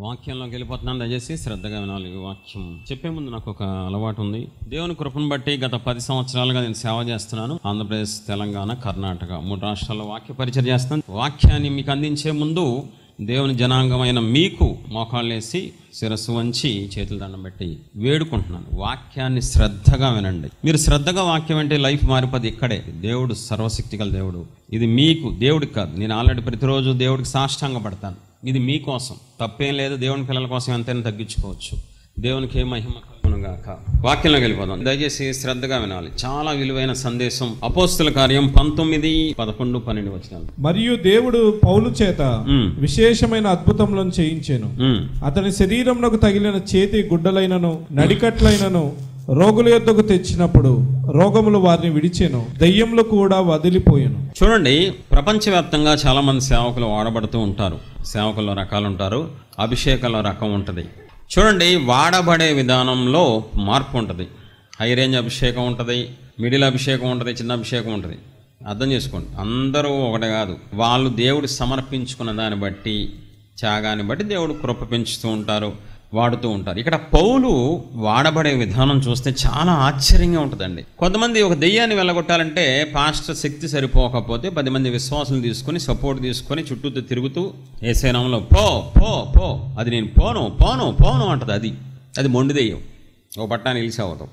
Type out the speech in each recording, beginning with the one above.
వాక్యంలోకి వెళ్ళిపోతున్నాను. దయచేసి శ్రద్ధగా వినాలి. వాక్యం చెప్పే ముందు నాకు ఒక అలవాటు ఉంది. దేవుని కృపను బట్టి గత 10 సంవత్సరాలుగా నేను సేవ చేస్తున్నాను. ఆంధ్రప్రదేశ్, తెలంగాణ, కర్ణాటక 3 రాష్ట్రాల్లో వాక్య పరిచయం చేస్తాను. వాక్యాన్ని మీకు అందించే ముందు దేవుని జనాంగమైన మీకు మోకాళ్ళేసి శిరస్సు వంచి చేతులు దండం పెట్టి వేడుకుంటున్నాను. వాక్యాన్ని శ్రద్ధగా వినండి. మీరు శ్రద్ధగా వాక్యం అంటే లైఫ్ మారిపోద్ది. ఇక్కడే దేవుడు సర్వశక్తి గల దేవుడు. ఇది మీకు, దేవుడికి కాదు. నేను ఆల్రెడీ ప్రతిరోజు దేవుడికి సాష్టాంగ పడతాను. ఇది మీకోసం, తప్పేం లేదు. దేవుని పిల్లల కోసం ఎంతైనా తగ్గించుకోవచ్చు. దేవునికి ఏ మహిమ కలుగునుగాక. వాక్యంలోకి వెళ్ళిపోదాం. దయచేసి శ్రద్ధగా వినాలి. చాలా విలువైన సందేశం. అపోస్తుల కార్యం 19, 11, 12 వచనాలు. మరియు దేవుడు పౌలు చేత విశేషమైన అద్భుతములను చేయించెను. అతని శరీరమునకు తగిలిన చేతి గుడ్డలైనను నడికట్లైనను రోగుల యొద్దకు తెచ్చినప్పుడు రోగములు వారిని విడిచెను, దయ్యములు కూడా వదిలిపోయెను. చూడండి, ప్రపంచవ్యాప్తంగా చాలా మంది సేవకులు వాడబడుతూ ఉంటారు. సేవకుల్లో రకాలు ఉంటారు, అభిషేకంలో రకం ఉంటుంది. చూడండి, వాడబడే విధానంలో మార్పు ఉంటుంది. హై రేంజ్ అభిషేకం ఉంటుంది, మిడిల్ అభిషేకం ఉంటుంది, చిన్న అభిషేకం ఉంటుంది. అర్థం చేసుకోండి, అందరూ ఒకటే కాదు. వాళ్ళు దేవుడు సమర్పించుకున్న దాన్ని బట్టి, త్యాగాన్ని బట్టి దేవుడు కృప పెంచుతూ ఉంటారు, వాడుతూ ఉంటారు. ఇక్కడ పౌలు వాడబడే విధానం చూస్తే చాలా ఆశ్చర్యంగా ఉంటుందండి. కొంతమంది ఒక దెయ్యాన్ని వెళ్ళగొట్టాలంటే పాస్టర్ శక్తి సరిపోకపోతే 10 మంది విశ్వాసులు తీసుకొని, సపోర్ట్ తీసుకొని చుట్టూ తిరుగుతూ యేసు నామములో పో పో పో, అది నేను పోను పోను పోను అంటది. అది మొండి దెయ్యం. ఒక పట్టాన్ని నిలిచావతాం.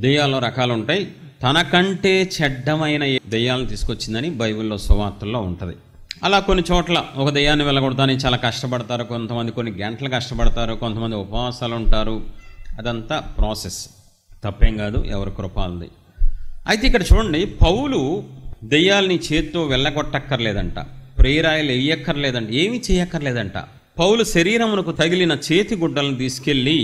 దెయ్యాల్లో రకాలు ఉంటాయి. తనకంటే చెడ్డమైన దెయ్యాలను తీసుకొచ్చిందని బైబిల్లో సువార్తల్లో ఉంటుంది. అలా కొన్ని చోట్ల ఒక దెయ్యాన్ని వెళ్ళగొడతానికి చాలా కష్టపడతారు. కొంతమంది కొన్ని గంటలు కష్టపడతారు, కొంతమంది ఉపవాసాలు ఉంటారు. అదంతా ప్రాసెస్, తప్పేం కాదు, ఎవరి కృప ఉంది. అయితే ఇక్కడ చూడండి, పౌలు దెయ్యాలని చేత్తో వెళ్ళగొట్టక్కర్లేదంట, ప్రేరాయలు వేయక్కర్లేదంట, ఏమీ చేయక్కర్లేదంట. పౌలు శరీరమునకు తగిలిన చేతి గుడ్డలను తీసుకెళ్ళి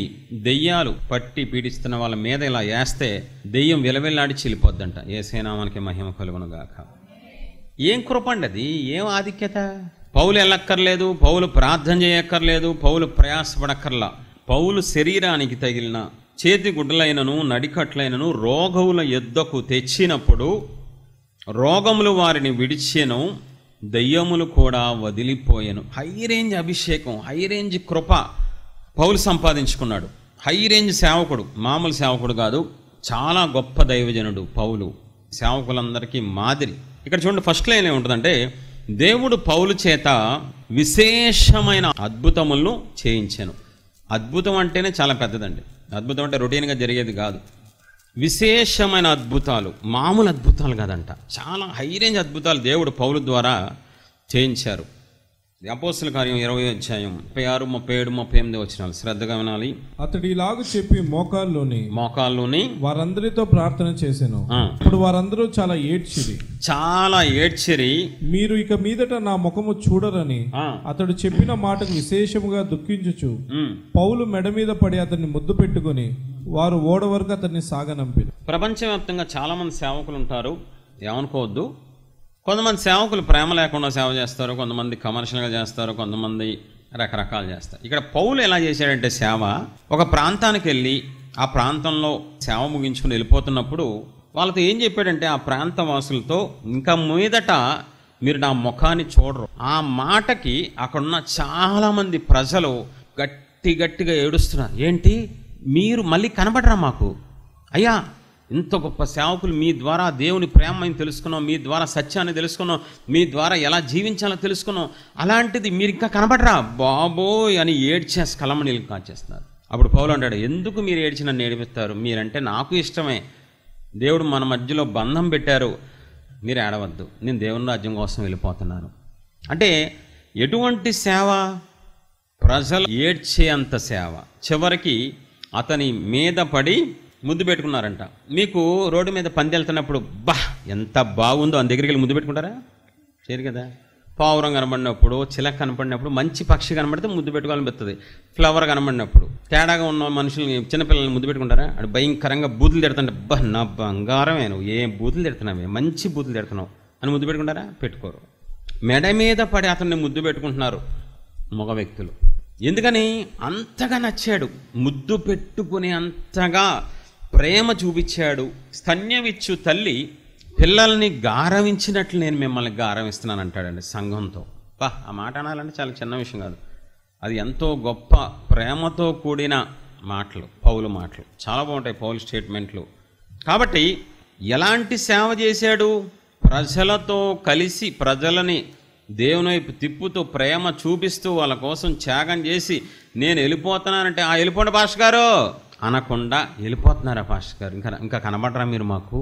దెయ్యాలు పట్టి పీడిస్తున్న వాళ్ళ మీద ఇలా వేస్తే దెయ్యం విలవెల్లాడి చెల్లిపోద్దంట. యేసు నామానికి మహిమ కలుగునుగాక. ఏం కృప అండి అది, ఏం ఆధిక్యత. పౌలు వెళ్ళక్కర్లేదు, పౌలు ప్రార్థన చేయక్కర్లేదు, పౌలు ప్రయాసపడక్కర్లా. పౌలు శరీరానికి తగిలిన చేతి గుడ్డలైనను నడికట్లైనను రోగముల యొద్దకు తెచ్చినప్పుడు రోగములు వారిని విడిచెను, దయ్యములు కూడా వదిలిపోయెను. హై రేంజ్ అభిషేకం, హై రేంజ్ కృప పౌలు సంపాదించుకున్నాడు. హై రేంజ్ సేవకుడు, మామూలు సేవకుడు కాదు, చాలా గొప్ప దైవజనుడు పౌలు. సేవకులందరికీ మాదిరి. ఇక్కడ చూడండి, ఫస్ట్ లైన్ ఏముంటుందంటే, దేవుడు పౌలు చేత విశేషమైన అద్భుతములను చేయించాను. అద్భుతం అంటేనే చాలా పెద్దదండి. అద్భుతం అంటే రొటీన్గా జరిగేది కాదు. విశేషమైన అద్భుతాలు, మామూలు అద్భుతాలు కాదంట, చాలా హై రేంజ్ అద్భుతాలు దేవుడు పౌలు ద్వారా చేయించారు. అపోస్తుల కార్యం 20వ అధ్యాయం 36, 37, 38 వచనాలు శ్రద్ధగా వినాలి. అతడు ఇలాగ చెప్పి మోకాల్లోని వారందరితో ప్రార్థన చేసెను. ఇప్పుడు వారందరూ చాలా ఏడ్చిరి. మీరు ఇక మీదట నా ముఖము చూడరని అతడు చెప్పిన మాటకు విశేషముగా దుఃఖించుచు పౌలు మెడ మీద పడి అతన్ని ముద్దు పెట్టుకుని వారు ఓడ వరకు అతన్ని సాగనంపారు. ప్రపంచవ్యాప్తంగా చాలా మంది సేవకులు ఉంటారు, ఏమనుకోవద్దు. కొంతమంది సేవకులు ప్రేమ లేకుండా సేవ చేస్తారు, కొంతమంది కమర్షియల్గా చేస్తారు, కొంతమంది రకరకాలు చేస్తారు. ఇక్కడ పౌలు ఎలా చేశాడంటే, సేవ ఒక ప్రాంతానికి వెళ్ళి ఆ ప్రాంతంలో సేవ ముగించుకుని వెళ్ళిపోతున్నప్పుడు వాళ్ళతో ఏం చెప్పాడంటే, ఆ ప్రాంత వాసులతో ఇంకా మీదట మీరు నా ముఖాన్ని చూడరు. ఆ మాటకి అక్కడున్న చాలామంది ప్రజలు గట్టిగా ఏడుస్తున్నారు. ఏంటి, మీరు మళ్ళీ కనబడరా మాకు? అయ్యా, ఇంత గొప్ప సేవకులు, మీ ద్వారా దేవుని ప్రేమని తెలుసుకున్నాం, మీ ద్వారా సత్యాన్ని తెలుసుకున్నాం, మీ ద్వారా ఎలా జీవించాలో తెలుసుకున్నాం, అలాంటిది మీరు ఇంకా కనబడరా బాబోయ్ అని ఏడ్చేసి కలమనీళ్ళు కాచేస్తున్నారు. అప్పుడు పౌలు అంటాడు, ఎందుకు మీరు ఏడ్చి నన్ను ఏడిపిస్తారు? మీరంటే నాకు ఇష్టమే, దేవుడు మన మధ్యలో బంధం పెట్టారు, మీరు ఏడవద్దు, నేను దేవుని రాజ్యం కోసం వెళ్ళిపోతున్నాను. అంటే ఎటువంటి సేవ? ప్రజలు ఏడ్చే అంత సేవ. చివరికి అతని మీద పడి ముద్దు పెట్టుకున్నారంట. మీకు రోడ్డు మీద పంది వెళ్తున్నప్పుడు ఎంత బాగుందో అని దగ్గరికి వెళ్ళి ముద్దు పెట్టుకుంటారా? చేయరు కదా. పావురం కనబడినప్పుడు, చిలక కనపడినప్పుడు, మంచి పక్షి కనబడితే ముద్దు పెట్టుకోవాలనిపిస్తుంది. ఫ్లవర్ కనబడినప్పుడు, తేడాగా ఉన్న మనుషుల్ని, చిన్నపిల్లల్ని ముద్దు పెట్టుకుంటారా? అటు భయంకరంగా బూతులు తిడుతుంటే, నా బంగారమే, నువ్వు ఏం బూతులు తిడుతున్నావే, మంచి బూతులు తిడుతున్నావు అని ముద్దు పెట్టుకుంటారా? పెట్టుకోరు. మెడ మీద పడి అతన్ని ముద్దు పెట్టుకుంటున్నారు మగ వ్యక్తులు. ఎందుకని? అంతగా నచ్చాడు, ముద్దు పెట్టుకునే అంతగా ప్రేమ చూపించాడు. స్తన్యమిచ్చు తల్లి పిల్లల్ని గారవించినట్లు నేను మిమ్మల్ని గారవిస్తున్నాను అంటాడండి సంఘంతో. ఆ మాట అనాలంటే చాలా చిన్న విషయం కాదు. అది ఎంతో గొప్ప ప్రేమతో కూడిన మాటలు, పౌలు మాటలు చాలా బాగుంటాయి, పౌలు స్టేట్మెంట్లు. కాబట్టి ఎలాంటి సేవ చేశాడు? ప్రజలతో కలిసి ప్రజలని దేవుని వైపు తిప్పుతూ ప్రేమ చూపిస్తూ వాళ్ళ కోసం త్యాగం చేసి నేను వెళ్ళిపోతున్నానంటే ఆ వెళ్ళిపోండి పాస్టర్ గారు అనకుండా, వెళ్ళిపోతున్నారా పాస్టర్ గారు, ఇంకా కనబడరా మీరు మాకు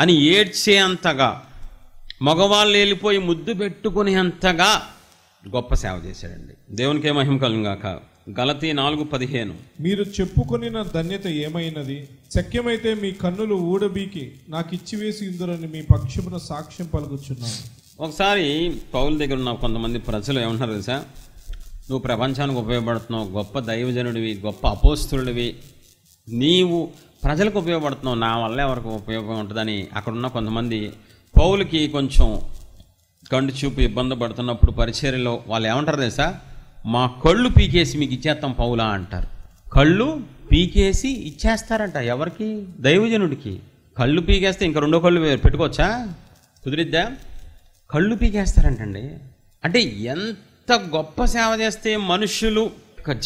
అని ఏడ్చేంతగా, మగవాళ్ళు వెళ్ళిపోయి ముద్దు పెట్టుకునేంతగా గొప్ప సేవ చేశాడండి. దేవునికే మహిమ కలుగుగాక. గలతీ 4:15 మీరు చెప్పుకొనిన ధన్యత ఏమైనది? శక్యమైతే మీ కన్నులు ఊడబీకి నాకు ఇచ్చివేసి ఇందురని మీ పక్షమున సాక్ష్యం పలుకుచున్నాను. ఒకసారి పౌలు దగ్గర ఉన్న కొంతమంది ప్రజలు ఏమంటారు తెలుసా, నువ్వు ప్రపంచానికి ఉపయోగపడుతున్నావు, గొప్ప దైవజనుడివి, గొప్ప అపోస్తులుడివి, నీవు ప్రజలకు ఉపయోగపడుతున్నావు, నా వల్ల ఎవరికి ఉపయోగం ఉంటుందని అక్కడున్న కొంతమంది పౌలుకి కొంచెం కంటి చూపు ఇబ్బంది పడుతున్నప్పుడు పరిచర్యలో వాళ్ళు ఏమంటారు తెలుసా, మా కళ్ళు పీకేసి మీకు ఇచ్చేస్తాం పౌలా అంటారు. కళ్ళు పీకేసి ఇచ్చేస్తారంట. ఎవరికి? దైవజనుడికి. కళ్ళు పీకేస్తే ఇంకా రెండో కళ్ళు పెట్టుకోవచ్చా? కుదిరిద్దా? కళ్ళు పీకేస్తారంటండి. అంటే ఎంత గొప్ప సేవ చేస్తే మనుషులు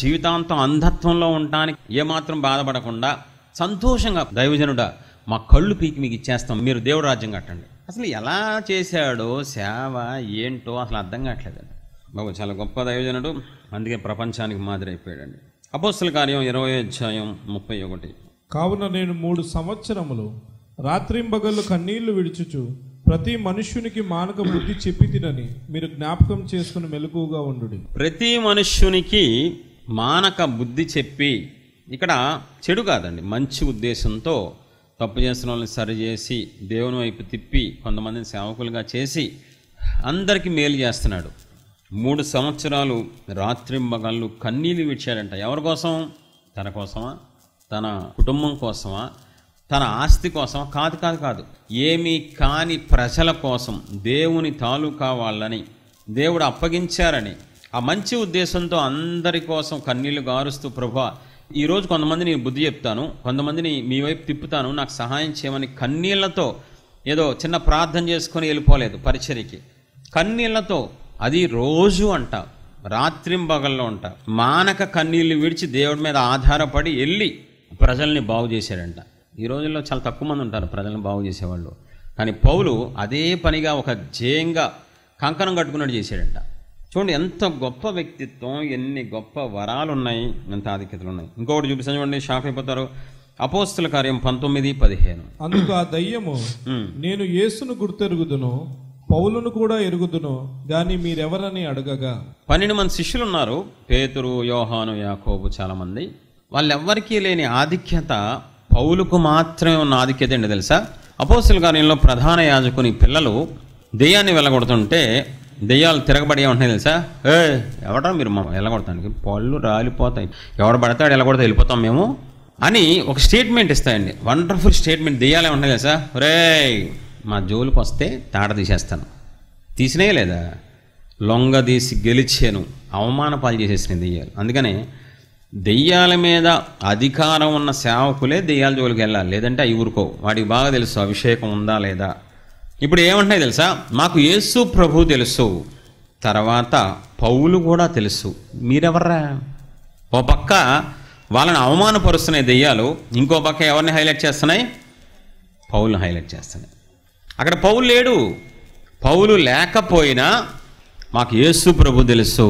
జీవితాంతం అంధత్వంలో ఉండడానికి ఏమాత్రం బాధపడకుండా సంతోషంగా, దైవజనుడా మా కళ్ళు పీకి మీకు ఇచ్చేస్తాం, మీరు దేవుడు రాజ్యం కట్టండి. అసలు ఎలా చేశాడో సేవ ఏంటో అసలు అర్థం కావట్లేదండి బాబు. చాలా గొప్ప దైవజనుడు, అందుకే ప్రపంచానికి మాదిరి అయిపోయాడండి. అపోస్తల కార్యం 20:31. కావున నేను 3 సంవత్సరములు రాత్రింబగళ్ళు కన్నీళ్లు విడుచుచు ప్రతి మనుష్యునికి మానక బుద్ధి చెప్పి తినని మీరు జ్ఞాపకం చేసుకుని మెలకువగా ఉండుడి. ప్రతి మనుష్యునికి మానక బుద్ధి చెప్పి, ఇక్కడ చెడు కాదండి, మంచి ఉద్దేశంతో తప్పు చేసిన వాళ్ళని సరిచేసి దేవుని వైపు తిప్పి కొంతమందిని సేవకులుగా చేసి అందరికీ మేలు చేస్తున్నాడు. 3 సంవత్సరాలు రాత్రింబగళ్ళు కన్నీళ్ళు విడిచాడంట. ఎవరి కోసం? తన కోసమా? తన కుటుంబం కోసమా? తన ఆస్తి కోసమా? కాదు. ఏమీ కాని ప్రజల కోసం, దేవుని తాలూకా వాళ్ళని దేవుడు అప్పగించారని ఆ మంచి ఉద్దేశంతో అందరి కోసం కన్నీళ్లు గారుస్తూ, ప్రభువా ఈరోజు కొంతమంది నేను బుద్ధి చెప్తాను, కొంతమందిని మీ వైపు తిప్పుతాను, నాకు సహాయం చేయమని కన్నీళ్లతో, ఏదో చిన్న ప్రార్థన చేసుకొని వెళ్ళిపోలేదు పరిచర్యకి, కన్నీళ్లతో, అది రోజు అంట, రాత్రింబగల్లో అంట, మానక కన్నీళ్లు విడిచి దేవుడి మీద ఆధారపడి వెళ్ళి ప్రజల్ని బాగు చేశాడంట. ఈ రోజుల్లో చాలా తక్కువ మంది ఉంటారు ప్రజలను బాగు చేసేవాళ్ళు, కానీ పౌలు అదే పనిగా ఒక జయంగా కంకణం కట్టుకున్నట్టు చేశాడంట. చూడండి ఎంత గొప్ప వ్యక్తిత్వం, ఎన్ని గొప్ప వరాలు ఉన్నాయి, ఎంత ఆధిక్యతలు ఉన్నాయి. ఇంకొకటి చూపిస్తాను చూడండి, షాక్ అయిపోతారు. అపోస్తల కార్యం 19:15. అందుకు ఆ దయ్యము, నేను యేసును గుర్తెరుగుదును, పౌలును కూడా ఎరుగుదును, గాని మీరెవరని అడగగా. 12 మంది శిష్యులు ఉన్నారు, పేతురు, యోహాను, యాకోబు, చాలా మంది. వాళ్ళెవ్వరికీ లేని ఆధిక్యత పౌలుకు మాత్రమే ఉన్న ఆధిక్యత ఏంటి తెలుసా? అపోస్తల కార్యంలో ప్రధాన యాజకుని పిల్లలు దెయ్యాన్ని వెళ్ళగొడుతుంటే దెయ్యాలు తిరగబడి ఏమంటున్నాయి తెలుసా? ఎవడా మీరు వెళ్ళగొడతానికి, పళ్ళు రాలిపోతాయి, ఎవడు పడతాడు వెళ్ళగొడతా వెళ్ళిపోతాం మేము అని ఒక స్టేట్మెంట్ ఇస్తాయండి. Wonderful statement. దెయ్యాలు ఏమంటున్నాయి తెలుసా? మా జోలికి వస్తే తాట తీసేస్తాను. తీసినే లేదా? లొంగ తీసి గెలిచాను, అవమాన పాలు చేసేసినాయి దెయ్యాలు. అందుకనే దెయ్యాల మీద అధికారం ఉన్న సేవకులే దెయ్యాల జోలికి వెళ్ళాలి, లేదంటే అవి ఊరుకో. వాడికి బాగా తెలుసు అభిషేకం ఉందా లేదా. ఇప్పుడు ఏమంటున్నాయి తెలుసా? మాకు యేసు ప్రభు తెలుసు, తర్వాత పౌలు కూడా తెలుసు, మీరెవర్రా? ఓ పక్క వాళ్ళని అవమానపరుస్తున్నాయి దెయ్యాలు, ఇంకో పక్క ఎవరిని హైలైట్ చేస్తున్నాయి? పౌలుని హైలైట్ చేస్తున్నాయి. అక్కడ పౌలు లేడు. పౌలు లేకపోయినా మాకు యేసు ప్రభు తెలుసు,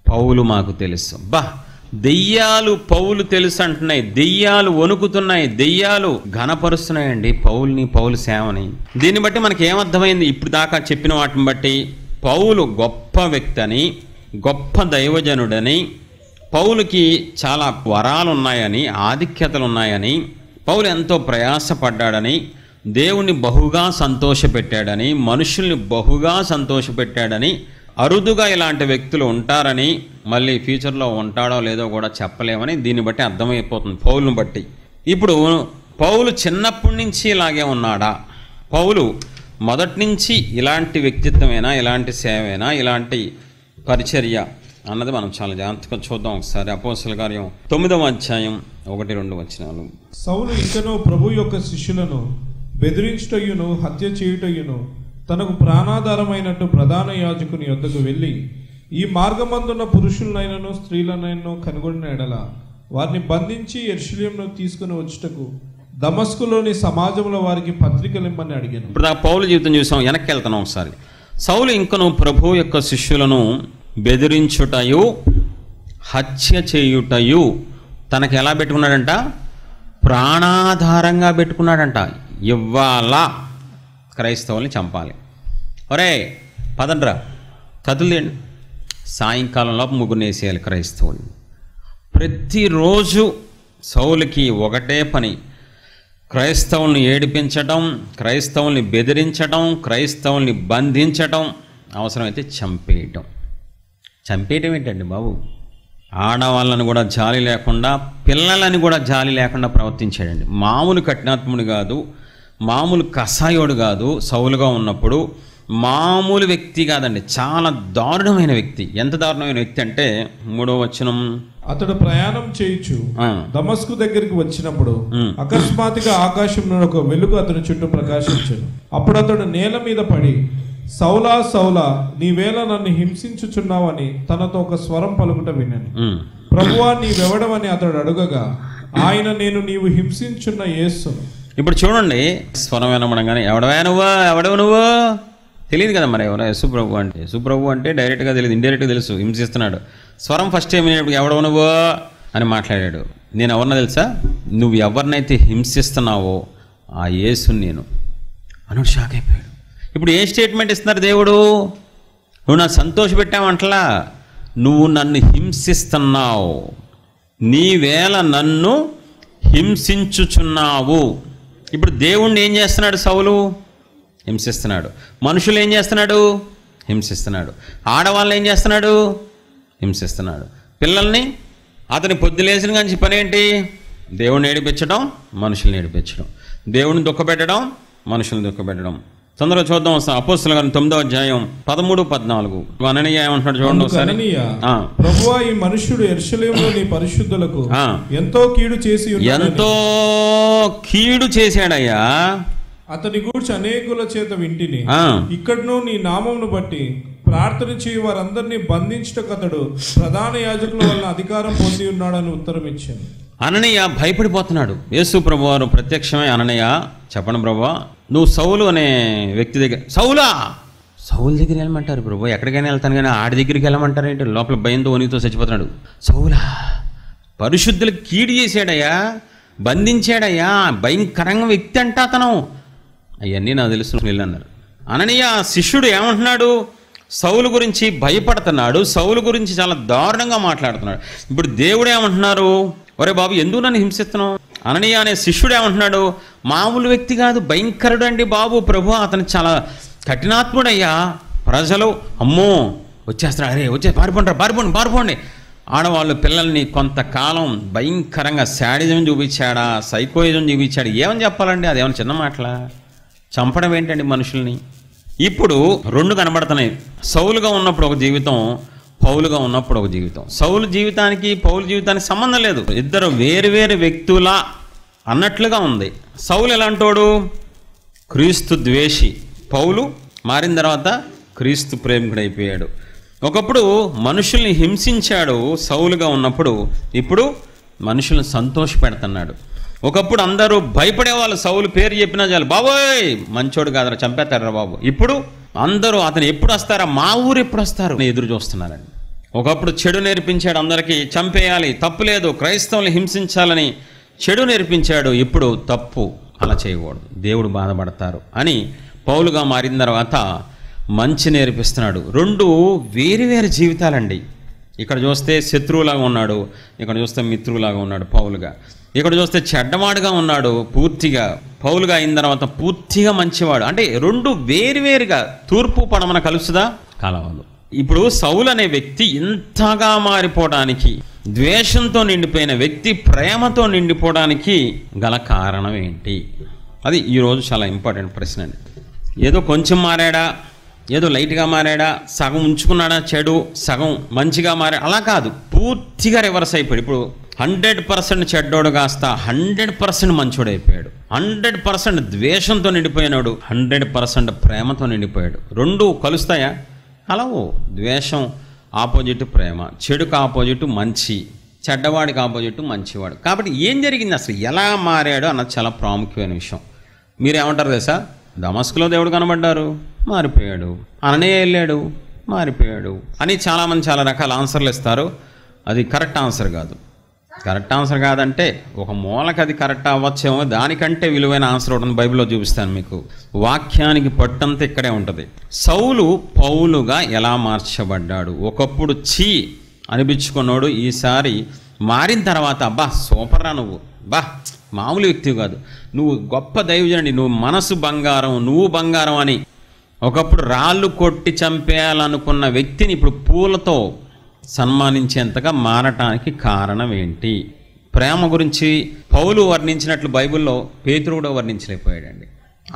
పౌలు మాకు తెలుసు. దెయ్యాలు పౌలు తెలుసు అంటున్నాయి, దెయ్యాలు వణుకుతున్నాయి, దెయ్యాలు ఘనపరుస్తున్నాయండి పౌలుని, పౌలు సేవని. దీన్ని బట్టి మనకి ఏమర్థమైంది? ఇప్పుడు దాకా చెప్పిన వాటిని బట్టి పౌలు గొప్ప వ్యక్తి అని, గొప్ప దైవజనుడని, పౌలుకి చాలా వరాలు ఉన్నాయని, ఆధిక్యతలు ఉన్నాయని, పౌలు ఎంతో ప్రయాసపడ్డాడని, దేవుణ్ణి బహుగా సంతోషపెట్టాడని, మనుషుల్ని బహుగా సంతోషపెట్టాడని, అరుదుగా ఇలాంటి వ్యక్తులు ఉంటారని, మళ్ళీ ఫ్యూచర్లో ఉంటాడో లేదో కూడా చెప్పలేమని దీన్ని బట్టి అర్థమైపోతుంది పౌలుని బట్టి. ఇప్పుడు పౌలు చిన్నప్పటి నుంచి ఇలాగే ఉన్నాడా? పౌలు మొదటి నుంచి ఇలాంటి వ్యక్తిత్వమేనా, ఇలాంటి సేవేనా, ఇలాంటి పరిచర్య అన్నది మనం చాలా జాగ్రత్తగా చూద్దాం ఒకసారి. అపోస్తల కార్యం 9:1-2. సౌలు ఇంకనూ ప్రభు యొక్క శిష్యులను బెదిరించుటయును హత్య చేయుటయును తనకు ప్రాణాధారమైనట్టు ప్రధాన యాజకుని యొద్దకు వెళ్ళి ఈ మార్గమందున్న పురుషులనైనను స్త్రీలనైనను కనుగొనిన ఎడల వారిని బంధించి యెరూషలేమును తీసుకుని వచ్చుటకు దమస్కులోని సమాజంలో వారికి పత్రికలు ఇమ్మని అడిగాను. ఇప్పుడు పౌలు జీవితం చూసాం, వెనక్కి వెళ్తున్నాం ఒకసారి. సౌలు ఇంకను ప్రభు యొక్క శిష్యులను బెదిరించుటయు హత్య చేయుటయు తనకు ఎలా పెట్టుకున్నాడంట? ప్రాణాధారంగా పెట్టుకున్నాడంట. ఇవ్వాలా క్రైస్తవుల్ని చంపాలి, ఒరే పదండ్రా కదులేండి, సాయంకాలంలో ముగ్గురు వేసేయాలి క్రైస్తవుల్ని. ప్రతిరోజు సౌలుకి ఒకటే పని, క్రైస్తవుల్ని ఏడిపించటం, క్రైస్తవుల్ని బెదిరించటం, క్రైస్తవుల్ని బంధించటం, అవసరమైతే చంపేయటం. చంపేయటం ఏంటండి బాబు? ఆడవాళ్ళని కూడా జాలి లేకుండా, పిల్లలని కూడా జాలి లేకుండా ప్రవర్తించాడండి. మామూలు కఠినాత్ముడు కాదు, మామూలు కషాయోడు కాదు. సౌలుగా ఉన్నప్పుడు మామూలు వ్యక్తి కాదండి, చాలా దారుణమైన వ్యక్తి. ఎంత దారుణమైన వ్యక్తి అంటే 3వ వచనం, అతడు ప్రయాణం చేయుచు దమస్కు దగ్గరికి వచ్చినప్పుడు అకస్మాత్తుగా ఆకాశం నుండి ఒక వెలుగు అతని చుట్టూ ప్రకాశించాడు. అప్పుడు అతడు నేల మీద పడి, సౌలా సౌలా, నీవేళ నన్ను హింసించుచున్నావని తనతో ఒక స్వరం పలుకుట విన్నాను. ప్రభువా, నీవెవడవని అతడు అడుగగా ఆయన, నేను నీవు హింసించున్న యేసును. ఇప్పుడు చూడండి, స్వరం వినమనగానే ఎవడవు నువ్వు తెలియదు కదా మరి ఎవరో. యేసుప్రభు అంటే, యేసుప్రభు అంటే డైరెక్ట్గా తెలియదు, ఇండైరెక్ట్గా తెలుసు, హింసిస్తున్నాడు. స్వరం ఫస్ట్ టైం వినేప్పుడు ఎవడవు నువ్వు అని మాట్లాడాడు. నేను ఎవరినో తెలుసా? నువ్వు ఎవరినైతే హింసిస్తున్నావో ఆ యేసుని నేను అన్నాడు. షాక్ అయిపోయాడు. ఇప్పుడు ఏ స్టేట్మెంట్ ఇస్తున్నారు దేవుడు? నువ్వు నాకు సంతోషపెట్టావంటలా, నువ్వు నన్ను హింసిస్తున్నావు, నీవేళ నన్ను హింసించుచున్నావు. ఇప్పుడు దేవుణ్ణి ఏం చేస్తున్నాడు సౌలు? హింసిస్తున్నాడు. మనుషులు ఏం చేస్తున్నాడు? హింసిస్తున్నాడు. ఆడవాళ్ళని ఏం చేస్తున్నాడు? హింసిస్తున్నాడు. పిల్లల్ని, అతని పొద్దులేసిన కానీ పని ఏంటి? దేవుణ్ణి ఏడిపించడం, మనుషుల్ని ఏడిపించడం. దేవుడిని దుఃఖపెట్టడం, మనుషుల్ని దుఃఖపెట్టడం. తొందరగా చూద్దాం. అపోస్తలుల గ్రంథం 9వ అధ్యాయం 13-14. అననీయ ఏమంటున్నాడు చూడండి ఒకసారి. ప్రభువా, ఈ మనుష్యుడు యెరూషలేములో నీ పరిశుద్ధులకు ఎంతో కీడు చేశాడయ్యా. అతని గూర్చి అనేకుల చేత వింటిని. ఇక్కడను నీ నామమును బట్టి ప్రార్థన చేయి వారందరినీ బంధించుటకు అతడు ప్రధాన యాజకుల వల్ల అధికారం పొంది ఉన్నాడని ఉత్తరం ఇచ్చాను. అననీయ భయపడిపోతున్నాడు. యేసు ప్రభు వారు ప్రత్యక్షమై, అననీయ చెప్పండి ప్రభువా, నువ్వు సౌలు అనే వ్యక్తి దగ్గర, సౌలు దగ్గర వెళ్ళమంటారు ప్రభు, ఎక్కడికైనా వెళ్తాను కానీ ఆడి దగ్గరికి వెళ్ళమంటారు ఏంటి? లోపల భయంతో వణితో చచ్చిపోతున్నాడు. సౌలా పరిశుద్ధులకు కీడు చేశాడయ్యా, బంధించాడయ్యా, భయంకరంగా వ్యక్తి అంట అతను. అవన్నీ నాకు తెలుసు వీళ్ళన్నారు. అననీయ శిష్యుడు ఏమంటున్నాడు? సౌలు గురించి భయపడుతున్నాడు, సౌలు గురించి చాలా దారుణంగా మాట్లాడుతున్నాడు. ఇప్పుడు దేవుడు ఏమంటున్నారు? ఒరే బాబు, ఎందుకు నన్ను హింసిస్తున్నావు? అననీయ అనే శిష్యుడు ఏమంటున్నాడు? మామూలు వ్యక్తి కాదు, భయంకరుడు అండి బాబు. ప్రభు, అతను చాలా కఠినాత్ముడయ్యా. ప్రజలు అమ్మో వచ్చేస్తున్నాడు, అరే వచ్చే పారిపోండి. ఆడవాళ్ళు పిల్లల్ని కొంతకాలం భయంకరంగా శాడిజం చూపించాడా, సైకోయిజం చూపించాడు. ఏమని చెప్పాలండి? అదేమన్నా చిన్న మాటలా? చంపడం ఏంటండి మనుషుల్ని? ఇప్పుడు 2 కనబడుతున్నాయి. సౌలుగా ఉన్నప్పుడు ఒక జీవితం, పౌలుగా ఉన్నప్పుడు ఒక జీవితం. సౌలు జీవితానికి పౌలు జీవితానికి సంబంధం లేదు, ఇద్దరు వేరు వ్యక్తులా అన్నట్లుగా ఉంది. సౌలు ఎలాంటోడు? క్రీస్తు ద్వేషి. పౌలు మారిన తర్వాత క్రీస్తు ప్రేమికుడైపోయాడు. ఒకప్పుడు మనుషుల్ని హింసించాడు సౌలుగా ఉన్నప్పుడు, ఇప్పుడు మనుషులను సంతోషపెడుతున్నాడు. ఒకప్పుడు అందరూ భయపడేవాళ్ళు, సౌలు పేరు చెప్పినా చాలు, బాబోయ్ మంచోడు కాదరా, చంపేస్తారా బాబు. ఇప్పుడు అందరూ అతను ఎప్పుడు వస్తారా, మా ఊరు ఎప్పుడు వస్తారు ఎదురు చూస్తున్నారండి. ఒకప్పుడు చెడు నేర్పించాడు అందరికీ, చంపేయాలి, తప్పు లేదు, క్రైస్తవుల్ని హింసించాలని చెడు నేర్పించాడు. ఇప్పుడు తప్పు, అలా చేయకూడదు, దేవుడు బాధపడతారు అని పౌలుగా మారిన తర్వాత మంచి నేర్పిస్తున్నాడు. 2 వేరు జీవితాలండి. ఇక్కడ చూస్తే శత్రువులాగా ఉన్నాడు, ఇక్కడ చూస్తే మిత్రులాగా ఉన్నాడు పౌలుగా. ఇక్కడ చూస్తే చెడ్డవాడుగా ఉన్నాడు పూర్తిగా, పౌలుగా అయిన తర్వాత పూర్తిగా మంచివాడు. అంటే 2 వేరుగా, తూర్పు పడమన కలుసుదా? కలవదు. ఇప్పుడు సౌలు అనే వ్యక్తి ఇంతగా మారిపోవడానికి, ద్వేషంతో నిండిపోయిన వ్యక్తి ప్రేమతో నిండిపోవడానికి గల కారణం ఏంటి? అది ఈరోజు చాలా ఇంపార్టెంట్ ప్రశ్న అండి. ఏదో కొంచెం మారాడా, ఏదో లైట్గా మారాడా, సగం ఉంచుకున్నాడా చెడు, సగం మంచిగా మారా, అలా కాదు, పూర్తిగా రివర్స్ అయిపోయాడు. ఇప్పుడు 100% చెడ్డోడు కాస్త 100% మంచోడు అయిపోయాడు. 100% ద్వేషంతో నిండిపోయినాడు, 100% ప్రేమతో నిండిపోయాడు. 2 కలుస్తాయా? కలవు. ద్వేషం ఆపోజిట్ ప్రేమ, చెడుకు ఆపోజిట్ మంచి, చెడ్డవాడికి ఆపోజిట్ మంచివాడు. కాబట్టి ఏం జరిగింది, అసలు ఎలా మారాడు అన్నది చాలా ప్రాముఖ్యమైన విషయం. మీరేమంటారు తెలుసా? దమస్కులో దేవుడు కనబడ్డారు, మారిపోయాడు. అననీయ వెళ్ళాడు, మారిపోయాడు అని చాలామంది చాలా రకాల ఆన్సర్లు ఇస్తారు. అది కరెక్ట్ ఆన్సర్ కాదు. కరెక్ట్ ఆన్సర్ కాదంటే ఒక మూలకి అది కరెక్ట్ అవ్వచ్చేమో, దానికంటే విలువైన ఆన్సర్ ఒకటి బైబిల్లో చూపిస్తాను మీకు. వాక్యానికి పట్టంతా ఇక్కడే ఉంటుంది. సౌలు పౌలుగా ఎలా మార్చబడ్డాడు? ఒకప్పుడు చీ అనిపించుకున్నాడు, ఈసారి మారిన తర్వాత అబ్బా సూపర్రా, నువ్వు బా మామూలు వ్యక్తివి కాదు, నువ్వు గొప్ప దైవజనుడి, నువ్వు మనసు బంగారం, నువ్వు బంగారం అని ఒకప్పుడు రాళ్ళు కొట్టి చంపేయాలనుకున్న వ్యక్తిని ఇప్పుడు పూలతో సన్మానించేంతగా మారటానికి కారణం ఏంటి? ప్రేమ గురించి పౌలు వర్ణించినట్లు బైబిల్లో పేతురు కూడా వర్ణించలేకపోయాడండి.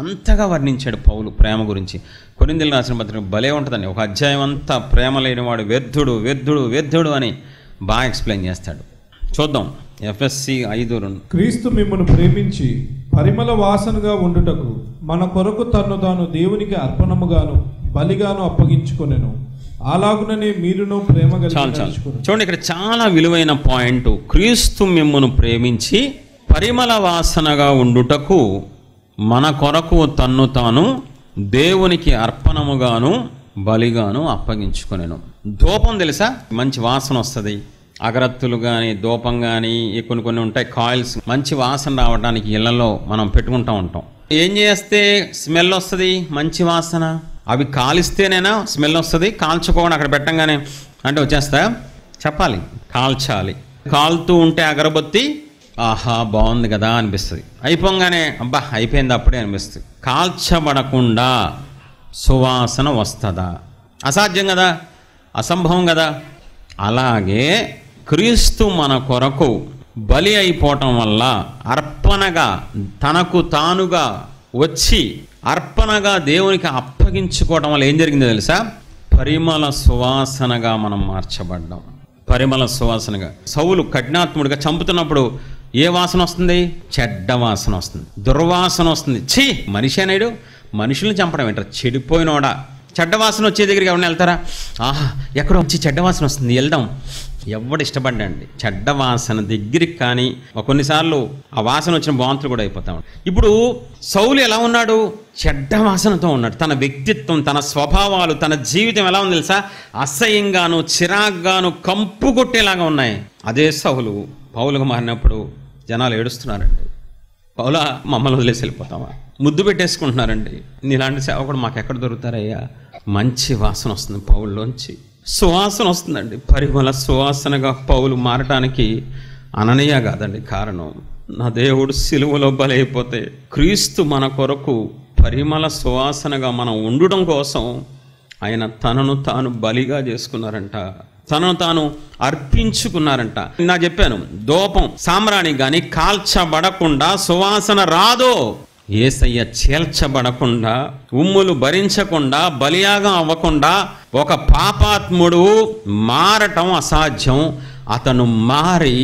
అంతగా వర్ణించాడు పౌలు ప్రేమ గురించి. కొరింథీయులకు రాసిన పత్రిక భలే ఉంటుందండి. ఒక అధ్యాయం అంతా ప్రేమ లేనివాడు వ్యర్థుడు వ్యర్థుడు వ్యర్థుడు అని బాగా ఎక్స్ప్లెయిన్ చేస్తాడు. చూద్దాం ఎఫ్ఎస్సి 5:2. క్రీస్తు మిమ్మల్ని ప్రేమించి పరిమళ వాసనగా ఉండుటకు మన కొరకు తన్ను తాను దేవునికి అర్పణముగాను బలిగాను అప్పగించుకొనెను. అలాగుననే మీరును ప్రేమ చాలు. చూడండి, ఇక్కడ చాలా విలువైన పాయింట్. క్రీస్తు మిమ్మును ప్రేమించి పరిమళ వాసనగా ఉండుటకు మన కొరకు తన్ను తాను దేవునికి అర్పణముగాను బలిగాను అప్పగించుకొనెను. ధూపం తెలుసా? మంచి వాసన వస్తుంది. అగరత్తులు కానీ ధూపం కానీ కొన్ని ఉంటాయి, కాయిల్స్, మంచి వాసన రావడానికి ఇళ్లలో మనం పెట్టుకుంటూ ఉంటాం. ఏం చేస్తే స్మెల్ వస్తుంది? మంచి వాసన. అవి కాలిస్తేనేనా స్మెల్ వస్తుంది? కాల్చుకోవడం అక్కడ పెట్టంగానే అంటే వచ్చేస్తా? చెప్పాలి, కాల్చాలి. కాలుతూ ఉంటే అగరబత్తి ఆహా బాగుంది కదా అనిపిస్తుంది. అయిపోగానే అబ్బా అయిపోయింది అప్పుడే అనిపిస్తుంది. కాల్చబడకుండా సువాసన వస్తుందా? అసాధ్యం కదా, అసంభవం కదా. అలాగే క్రీస్తు మన కొరకు బలి అయిపోవటం వల్ల, అర్పణగా తనకు తానుగా వచ్చి అర్పణగా దేవునికి అప్పగించుకోవటం వల్ల ఏం జరిగిందో తెలుసా? పరిమళ సువాసనగా మనం మార్చబడ్డాం. పరిమళ సువాసనగా. సౌలు కఠినాత్ముడిగా చంపుతున్నప్పుడు ఏ వాసన వస్తుంది? చెడ్డ వాసన వస్తుంది, దుర్వాసన వస్తుంది. ఛీ, మనిషి అనేడు మనుషుల్ని చంపడం ఏంటారు? చెడిపోయినోడా. చెడ్డ వాసన వచ్చే దగ్గరికి ఎవరిని వెళ్తారా? ఆహా ఎక్కడో వచ్చి చెడ్డ వాసన వస్తుంది, వెళ్దాం. ఎవడు ఇష్టపడ్డండి చెడ్డ వాసన దగ్గరికి? కానీ కొన్నిసార్లు ఆ వాసన వచ్చిన వాంతులు కూడా అయిపోతాం. ఇప్పుడు సౌలు ఎలా ఉన్నాడు? చెడ్డ వాసనతో ఉన్నాడు. తన వ్యక్తిత్వం, తన స్వభావాలు, తన జీవితం ఎలా ఉంది తెలుసా? అసహ్యంగాను చిరాగ్గాను కంపు కొట్టేలాగా ఉన్నాయి. అదే సౌలు పౌలుగా మారినప్పుడు జనాలు ఏడుస్తున్నారండి. పౌలా మమ్మల్ని వదిలేసి వెళ్ళిపోతావా? ముద్దు పెట్టేసుకుంటున్నారండి. నీలాంటి సేవకుడు మాకు ఎక్కడ దొరుకుతారయ్యా? మంచి వాసన వస్తుంది పౌల్లోంచి, సువాసన వస్తుందండి. పరిమళ సువాసనగా పౌలు మారటానికి అననీయ కాదండి కారణం. నా దేవుడు సిలువలో బలైపోతే క్రీస్తు మన కొరకు పరిమళ సువాసనగా మనం ఉండడం కోసం ఆయన తనను తాను బలిగా చేసుకున్నారంట, తనను తాను అర్పించుకున్నారంట. నా చెప్పాను, ధూపం సాంబ్రాణి కానీ కాల్చబడకుండా సువాసన రాదో. యేసయ్య చేల్చబడకుండా, ఉమ్ములు భరించకుండా, బలియాగం అవ్వకుండా ఒక పాపాత్ముడు మారటం అసాధ్యం. అతను మారి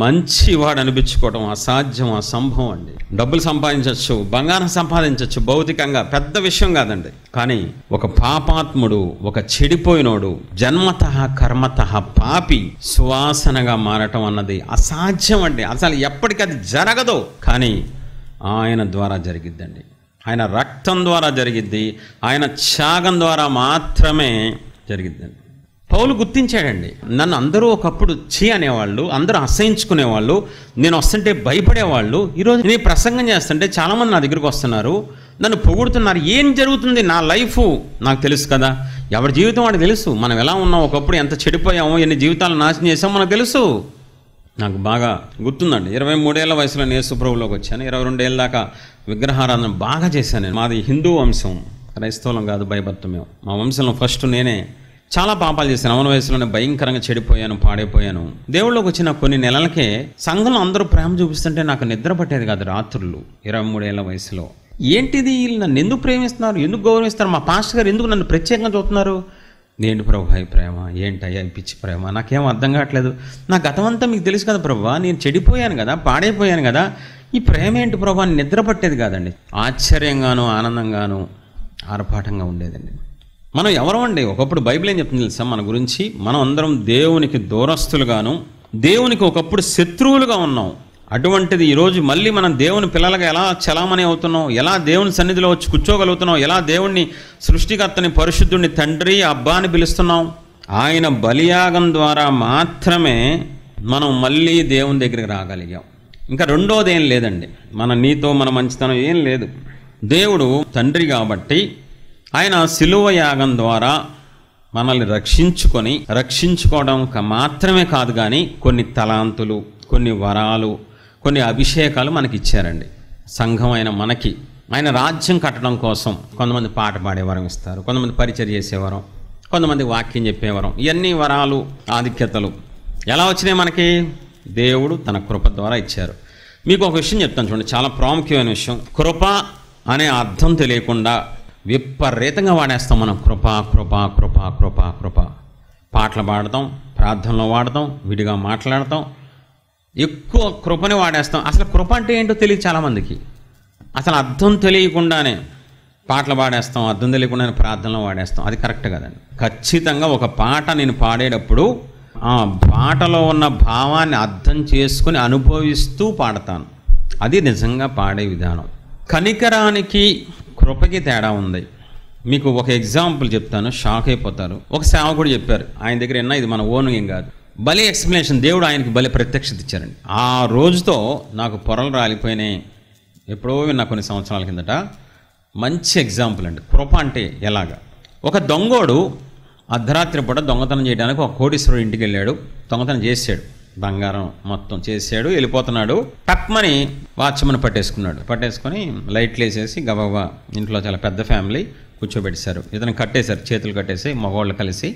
మంచివాడు అనిపించుకోవడం అసాధ్యం, అసంభవం అండి. డబ్బులు సంపాదించవచ్చు, బంగారం సంపాదించవచ్చు, భౌతికంగా పెద్ద విషయం కాదండి. కానీ ఒక పాపాత్ముడు, ఒక చెడిపోయినోడు, జన్మతః కర్మతః పాపి సువాసనగా మారటం అన్నది అసాధ్యం అండి. అసలు ఎప్పటికది జరగదు. కానీ ఆయన ద్వారా జరిగిద్దండి. ఆయన రక్తం ద్వారా జరిగిద్ది, ఆయన త్యాగం ద్వారా మాత్రమే జరిగిద్దండి. పౌలు గుర్తించాడండి. నన్ను అందరూ ఒకప్పుడు చీ అనేవాళ్ళు, అందరూ అసహించుకునేవాళ్ళు, నేను వస్తుంటే భయపడేవాళ్ళు. ఈరోజు నేను ప్రసంగం చేస్తుంటే చాలామంది నా దగ్గరికి వస్తున్నారు, నన్ను పొగుడుతున్నారు. ఏం జరుగుతుంది? నా లైఫ్ నాకు తెలుసు కదా, ఎవరి జీవితం వాడికి తెలుసు. మనం ఎలా ఉన్నాం, ఒకప్పుడు ఎంత చెడిపోయామో, ఎన్ని జీవితాలు నాశనం చేసామో మనకు తెలుసు. నాకు బాగా గుర్తుందండి. 23 ఏళ్ల వయసులో నేను యేసుప్రభువులోకి వచ్చాను. 22 ఏళ్ళ దాకా విగ్రహారాధన బాగా చేశాను నేను. మాది హిందూ వంశం, క్రైస్తవులం కాదు, భయభక్తు మేము. మా వంశంలో ఫస్ట్ నేనే చాలా పాపాలు చేశాను. అవున వయసులోనే భయంకరంగా చెడిపోయాను, పాడైపోయాను. దేవుళ్ళకి వచ్చిన కొన్ని నెలలకే సంఘంలో అందరూ ప్రేమ చూపిస్తుంటే నాకు నిద్ర పట్టేది కాదు రాత్రులు. 23 ఏళ్ల వయసులో ఏంటిది, నన్ను ఎందుకు ప్రేమిస్తున్నారు, ఎందుకు గౌరవిస్తారు, మా పాస్టర్ గారు ఎందుకు నన్ను ప్రత్యేకంగా చూస్తున్నారు? ఏంటి ప్రభు ఈ ప్రేమ, ఏంటయ్యా ఈ పిచ్చి ప్రేమ, నాకేం అర్థం కావట్లేదు. నా గతం అంతా మీకు తెలుసు కదా ప్రభు, నేను చెడిపోయాను కదా, పాడైపోయాను కదా, ఈ ప్రేమ ఏంటి ప్రభు అని నిద్ర పట్టేది కాదండి. ఆశ్చర్యంగాను ఆనందంగాను ఆర్భాటంగా ఉండేదండి. మనం ఎవరం అండి? ఒకప్పుడు బైబిల్ ఏం చెప్తుంది తెలుసా మన గురించి? మనం అందరం దేవునికి దూరస్తులుగాను, దేవునికి ఒకప్పుడు శత్రువులుగా ఉన్నాం. అటువంటిది ఈరోజు మళ్ళీ మనం దేవుని పిల్లలుగా ఎలా చలామణి అవుతున్నాం, ఎలా దేవుని సన్నిధిలో వచ్చి కూర్చోగలుగుతున్నాం, ఎలా దేవుణ్ణి సృష్టికర్తని, పరిశుద్ధుడిని, తండ్రి, అబ్బా అని పిలుస్తున్నాం. ఆయన బలియాగం ద్వారా మాత్రమే మనం మళ్ళీ దేవుని దగ్గరికి రాగలిగాం. ఇంకా రెండోది ఏం లేదండి, మన నీతో మన మంచితనం ఏం లేదు. దేవుడు తండ్రి కాబట్టి ఆయన శిలువ యాగం ద్వారా మనల్ని రక్షించుకోవడం మాత్రమే కాదు, కానీ కొన్ని తలాంతులు, కొన్ని వరాలు, కొన్ని అభిషేకాలు మనకి ఇచ్చారండి. సంఘం అయిన మనకి ఆయన రాజ్యం కట్టడం కోసం కొంతమంది పాట పాడే వరం ఇస్తారు, కొంతమంది పరిచర్య చేసేవరం, కొంతమంది వాక్యం చెప్పేవరం. ఇవన్నీ వరాలు, ఆధిక్యతలు ఎలా వచ్చినాయి మనకి? దేవుడు తన కృప ద్వారా ఇచ్చారు. మీకు ఒక విషయం చెప్తాను చూడండి, చాలా ప్రాముఖ్యమైన విషయం. కృప అనే అర్థం తెలియకుండా విపరీతంగా వాడేస్తాం మనం. కృప కృప కృప కృప కృప. పాటలు పాడతాం, ప్రార్థనలో వాడతాం, విడిగా మాట్లాడతాం, ఎక్కువ కృపని వాడేస్తాం. అసలు కృప అంటే ఏంటో తెలియదు చాలామందికి. అసలు అర్థం తెలియకుండానే పాటలు పాడేస్తాం, అర్థం తెలియకుండానే ప్రార్థనలో వాడేస్తాం. అది కరెక్ట్ కదండి. ఖచ్చితంగా ఒక పాట నేను పాడేటప్పుడు ఆ పాటలో ఉన్న భావాన్ని అర్థం చేసుకుని అనుభవిస్తూ పాడతాను. అది నిజంగా పాడే విధానం. కనికరానికి కృపకి తేడా ఉంది. మీకు ఒక ఎగ్జాంపుల్ చెప్తాను, షాక్ అయిపోతారు. ఒక సేవకుడు చెప్పారు, ఆయన దగ్గర ఏం మన ఓన్ ఏం కాదు, బలి ఎక్స్ప్లెనేషన్. దేవుడు ఆయనకి బలి ప్రత్యక్షత ఇచ్చారండి. ఆ రోజుతో నాకు పొరలు రాలిపోయినాయి. ఎప్పుడో విన్నా కొన్ని సంవత్సరాల కిందట. మంచి ఎగ్జాంపుల్ అండి. కృప అంటే ఎలాగా? ఒక దొంగోడు అర్ధరాత్రి పూట దొంగతనం చేయడానికి ఒక కోటీశ్వరుడు ఇంటికి వెళ్ళాడు. దొంగతనం చేశాడు, బంగారం మొత్తం చేశాడు, వెళ్ళిపోతున్నాడు. టక్మని వాచ్మన్ పట్టేసుకొని లైట్లు వేసేసి గబగబా, ఇంట్లో చాలా పెద్ద ఫ్యామిలీ, కూర్చోబెట్టేశారు. ఇతను కట్టేశారు, చేతులు కట్టేసి మగవాళ్ళు కలిసి.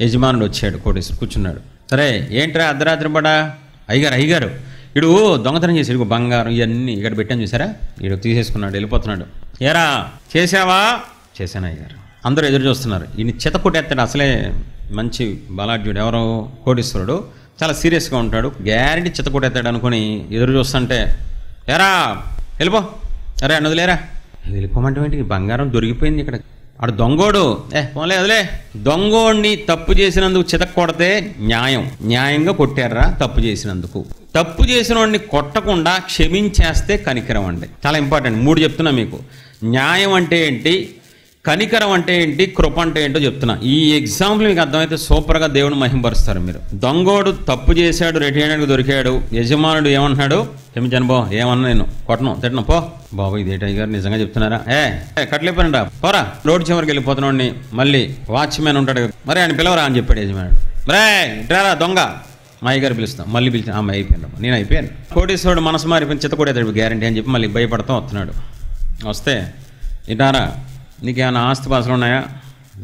యజమానుడు వచ్చాడు, కోటీశ్వరుడు కూర్చున్నాడు. సరే ఏంట్రా అర్ధరాత్రి పూట? అయ్యగారు ఇడు దొంగతనం చేసి ఇడుగు బంగారం ఇవన్నీ ఇక్కడ పెట్టాను చూసారా, ఇడు తీసేసుకున్నాడు, వెళ్ళిపోతున్నాడు. ఏరా చేసావా? చేశాను అయ్యగారు. అందరూ ఎదురు చూస్తున్నారు. ఈయన చెత్త కొట్టేస్తాడు. అసలే మంచి బలాఢ్యుడు, ఎవరో కోటీశ్వరుడు, చాలా సీరియస్గా ఉంటాడు. గ్యారెంటీ చెత్త కొట్టేస్తాడు అనుకుని ఎదురు చూస్తుంటే, ఎరా వెళ్ళిపో, అరే అన్నదిలేరా, వెళ్ళిపోమంటే ఏంటి, బంగారం దొరికిపోయింది ఇక్కడ. ఆడు దొంగోడు, పోలే వదిలే. దొంగోడిని తప్పు చేసినందుకు చితక కొడితే న్యాయంగా కొట్టారా? తప్పు చేసినందుకు. తప్పు చేసిన వాడిని కొట్టకుండా క్షమించేస్తే కనికరం అండి. చాలా ఇంపార్టెంట్. 3 చెప్తున్నా మీకు. న్యాయం అంటే ఏంటి, కనికరం అంటే ఏంటి, కృప అంటే ఏంటో చెప్తున్నా. ఈ ఎగ్జాంపుల్ మీకు అర్థమైతే సూపర్గా దేవుడు మహింపరుస్తారు మీరు. దొంగోడు తప్పు చేశాడు, రెడీ అయినట్టు దొరికాడు. యజమానుడు ఏమంటున్నాడు? క్షమించాను బో, ఏమన్నా నేను కొట్టను పో. బాబు ఇదేటయ్య గారు నిజంగా చెప్తున్నారా? కట్టలేపోయినా పోరా, రోడ్డు చివరికి వెళ్ళిపోతున్నాడిని. మళ్ళీ వాచ్మెన్ ఉంటాడు, మరి ఆయన పిలవరా అని చెప్పాడు యజమానుడు. రే ఇట్రారా దొంగ, మా అయ్యగారు పిలుస్తాం. మళ్ళీ పిలిచాను, అమ్మ అయిపోయాను, నేను అయిపోయాను. కోటీశ్వరుడు మనసు మారిపోయిన చిత్త కూడా గ్యారంటీ అని చెప్పి మళ్ళీ భయపడతా వస్తున్నాడు. వస్తే ఇటారా, నీకేమైనా ఆస్తి పాసలు ఉన్నాయా?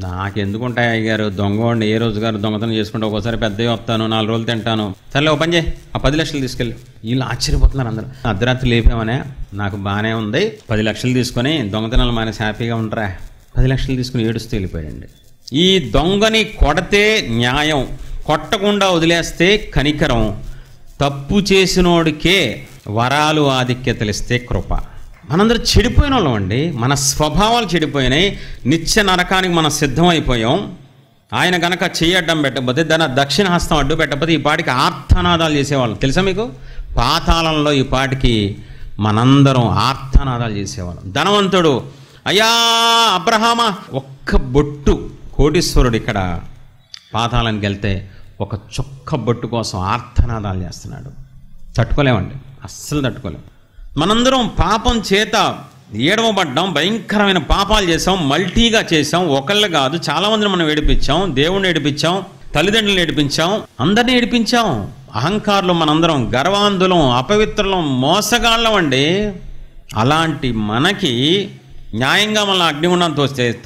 నాకెందుకు ఉంటాయి అయ్యగారు, దొంగోడిని ఏ రోజు గారు దొంగతనం చేసుకుంటే ఒకసారి పెద్దగా వస్తాను, 4 రోజులు తింటాను. సర్లే ఓ పని చేయి, ఆ 10 లక్షలు తీసుకెళ్ళి. వీళ్ళు ఆశ్చర్యపోతున్నారు అందరూ. అర్ధరాత్రి లేపామనే, నాకు బాగానే ఉంది, 10 లక్షలు తీసుకొని దొంగతనాలు మానేసి హ్యాపీగా ఉంటారా? 10 లక్షలు తీసుకుని ఏడుస్తూ వెళ్ళిపోయాడండి. ఈ దొంగని కొడితే న్యాయం, కొట్టకుండా వదిలేస్తే కనికరం, తప్పు చేసినోడికే వరాలు ఆధిక్యతలు ఇస్తే కృప. మనందరూ చెడిపోయిన వాళ్ళం అండి. మన స్వభావాలు చెడిపోయినాయి. నిత్య నరకానికి మనం సిద్ధమైపోయాం. ఆయన గనక చెయ్యి అడ్డం పెట్టకపోతే, దాని దక్షిణ హస్తం అడ్డు పెట్టకపోతే ఈ పాటికి ఆర్తనాదాలు చేసేవాళ్ళం. తెలుసా మీకు? పాతాళంలో ఈ పాటికి మనందరం ఆర్తనాదాలు చేసేవాళ్ళం. ధనవంతుడు, అయ్యా అబ్రహామా, ఒక్క బొట్టు. కోటీశ్వరుడు ఇక్కడ పాతాళానికి వెళ్తే ఒక చొక్క బొట్టు కోసం ఆర్తనాదాలు చేస్తున్నాడు. తట్టుకోలేమండి, అస్సలు తట్టుకోలేం. మనందరం పాపం చేత ఏడవబడ్డాం, భయంకరమైన పాపాలు చేసాం, మల్టీగా చేసాం. ఒకళ్ళు కాదు, చాలామందిని మనం ఏడిపించాం, దేవుణ్ణి ఏడిపించాం, తల్లిదండ్రులను ఏడిపించాం, అందరినీ ఏడిపించాం. అహంకారులు మనందరం, గర్వాంధులం, అపవిత్రులం, మోసగాళ్ళం అండి. అలాంటి మనకి న్యాయంగా మన అగ్నిగుండం